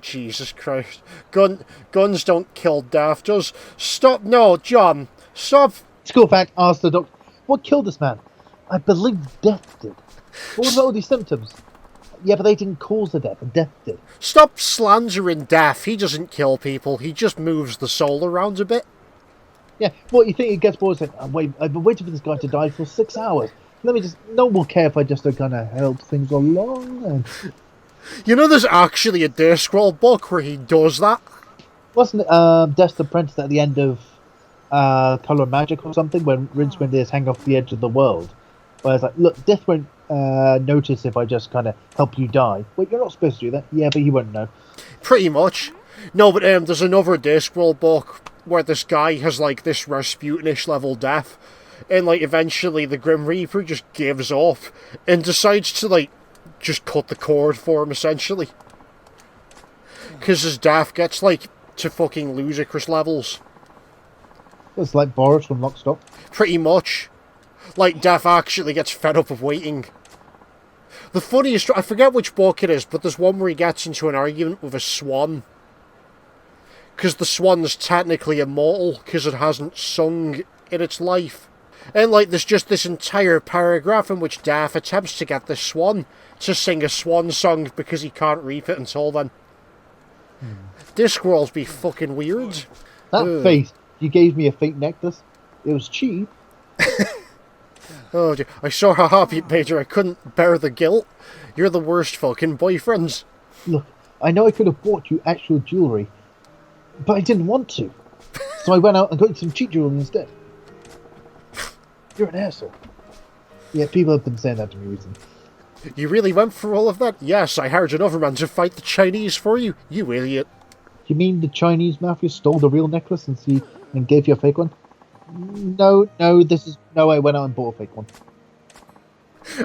[SPEAKER 1] Jesus Christ. Guns don't kill dafters. Stop. No, John. Stop.
[SPEAKER 2] School fact, asked the doctor, what killed this man? I believe death did. What about all these symptoms? Yeah, but they didn't cause the death, but death did.
[SPEAKER 1] Stop slandering Daff. He doesn't kill people. He just moves the soul around a bit.
[SPEAKER 2] Yeah, what, you think he gets bored and says, I've been waiting for this guy to die for 6 hours. Let me just, no one will care if I just kind of help things along. And
[SPEAKER 1] You know there's actually a Discworld book where he does that?
[SPEAKER 2] wasn't Death's Apprentice at the end of Color Magic or something, when Rincewind is hanging off the edge of the world? Where it's like, look, Death won't notice if I just kind of help you die. Wait, you're not supposed to do that. Yeah, but he won't know.
[SPEAKER 1] Pretty much. No, but there's another Discworld book where this guy has like this Rasputinish level death, and like eventually the Grim Reaper just gives up and decides to like just cut the cord for him essentially. Because his death gets like to fucking ludicrous levels.
[SPEAKER 2] It's like Boris from Lock, Stock.
[SPEAKER 1] Pretty much. Like, Death actually gets fed up of waiting. The funniest, I forget which book it is, but there's one where he gets into an argument with a swan. Because the swan's technically immortal, because it hasn't sung in its life. And, like, there's just this entire paragraph in which Death attempts to get the swan to sing a swan song because he can't reap it until then. Discworld's be fucking weird.
[SPEAKER 2] That face, you gave me a fake necklace. It was cheap.
[SPEAKER 1] Oh dear, I saw how happy it made you. I couldn't bear the guilt. You're the worst fucking boyfriends.
[SPEAKER 2] Look, I know I could have bought you actual jewellery, but I didn't want to. So I went out and got you some cheap jewellery instead. You're an asshole. Yeah, people have been saying that to me recently.
[SPEAKER 1] You really went for all of that? Yes, I hired another man to fight the Chinese for you, you idiot.
[SPEAKER 2] You mean the Chinese mafia stole the real necklace and gave you a fake one? No, I went out and bought a fake one.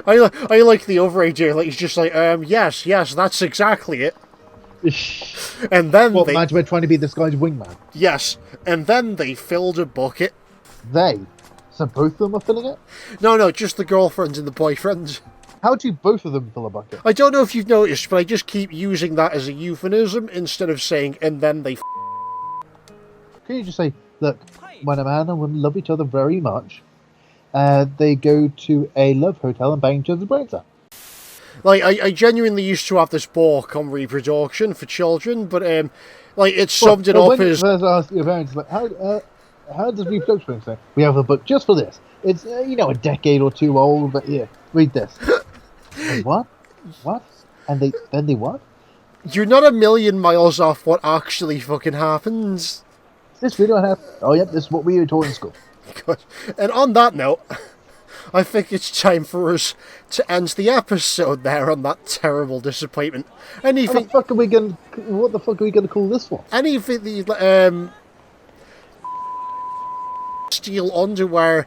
[SPEAKER 1] I like the other idea, like he's just like, yes, that's exactly it. And then
[SPEAKER 2] What, imagine we're trying to be this guy's wingman.
[SPEAKER 1] Yes, and then they filled a bucket.
[SPEAKER 2] They? So both of them are filling it?
[SPEAKER 1] No, just the girlfriends and the boyfriends.
[SPEAKER 2] How do both of them fill a bucket?
[SPEAKER 1] I don't know if you've noticed, but I just keep using that as a euphemism instead of saying, and then they
[SPEAKER 2] Can you just say, look, when a man and woman love each other very much, they go to a love hotel and bang each other's brains out.
[SPEAKER 1] Like, I genuinely used to have this book on reproduction for children, but, like, it summed it up
[SPEAKER 2] when
[SPEAKER 1] as...
[SPEAKER 2] you first ask your parents, like, how does reproduction work? Say, we have a book just for this. It's, a decade or two old, but here, read this. And what? What? And then they what?
[SPEAKER 1] You're not a million miles off what actually fucking happens.
[SPEAKER 2] Is this really what happened? Oh, yep, this is what we were taught in school.
[SPEAKER 1] Good. And on that note, I think it's time for us to end the episode there on that terrible disappointment.
[SPEAKER 2] What the fuck are we gonna call this one?
[SPEAKER 1] Anything steal underwear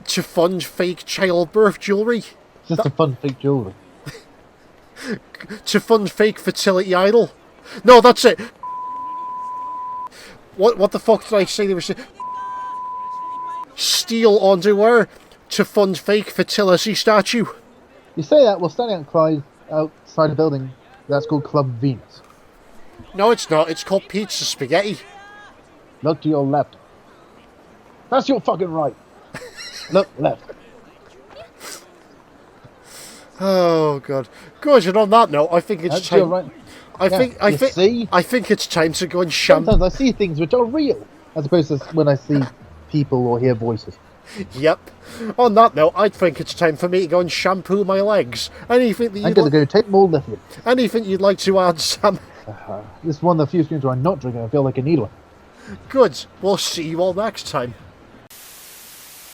[SPEAKER 1] to fund fake childbirth jewellery.
[SPEAKER 2] Just a fun fake jewellery.
[SPEAKER 1] To fund fake fertility idol. No, that's it. What the fuck did I say they were saying? Steal underwear to fund fake fertility statue.
[SPEAKER 2] You say that while standing outside a building that's called Club Venus.
[SPEAKER 1] No, it's not. It's called Pizza Spaghetti.
[SPEAKER 2] Look to your left. That's your fucking right. Look, left.
[SPEAKER 1] Oh god. Good. And on that note, I think it's
[SPEAKER 2] That's
[SPEAKER 1] time.
[SPEAKER 2] your right.
[SPEAKER 1] I
[SPEAKER 2] See?
[SPEAKER 1] think it's time to go and shampoo.
[SPEAKER 2] Sometimes I see things which are real, as opposed to when I see people or hear voices.
[SPEAKER 1] Yep. On that note, I think it's time for me to go and shampoo my legs. Anything that
[SPEAKER 2] I'm
[SPEAKER 1] you'd
[SPEAKER 2] gonna go take more lithium.
[SPEAKER 1] anything you'd like to add, Sam?
[SPEAKER 2] This is one of the few screens where I'm not drinking. I feel like I need one.
[SPEAKER 1] Good. We'll see you all next time.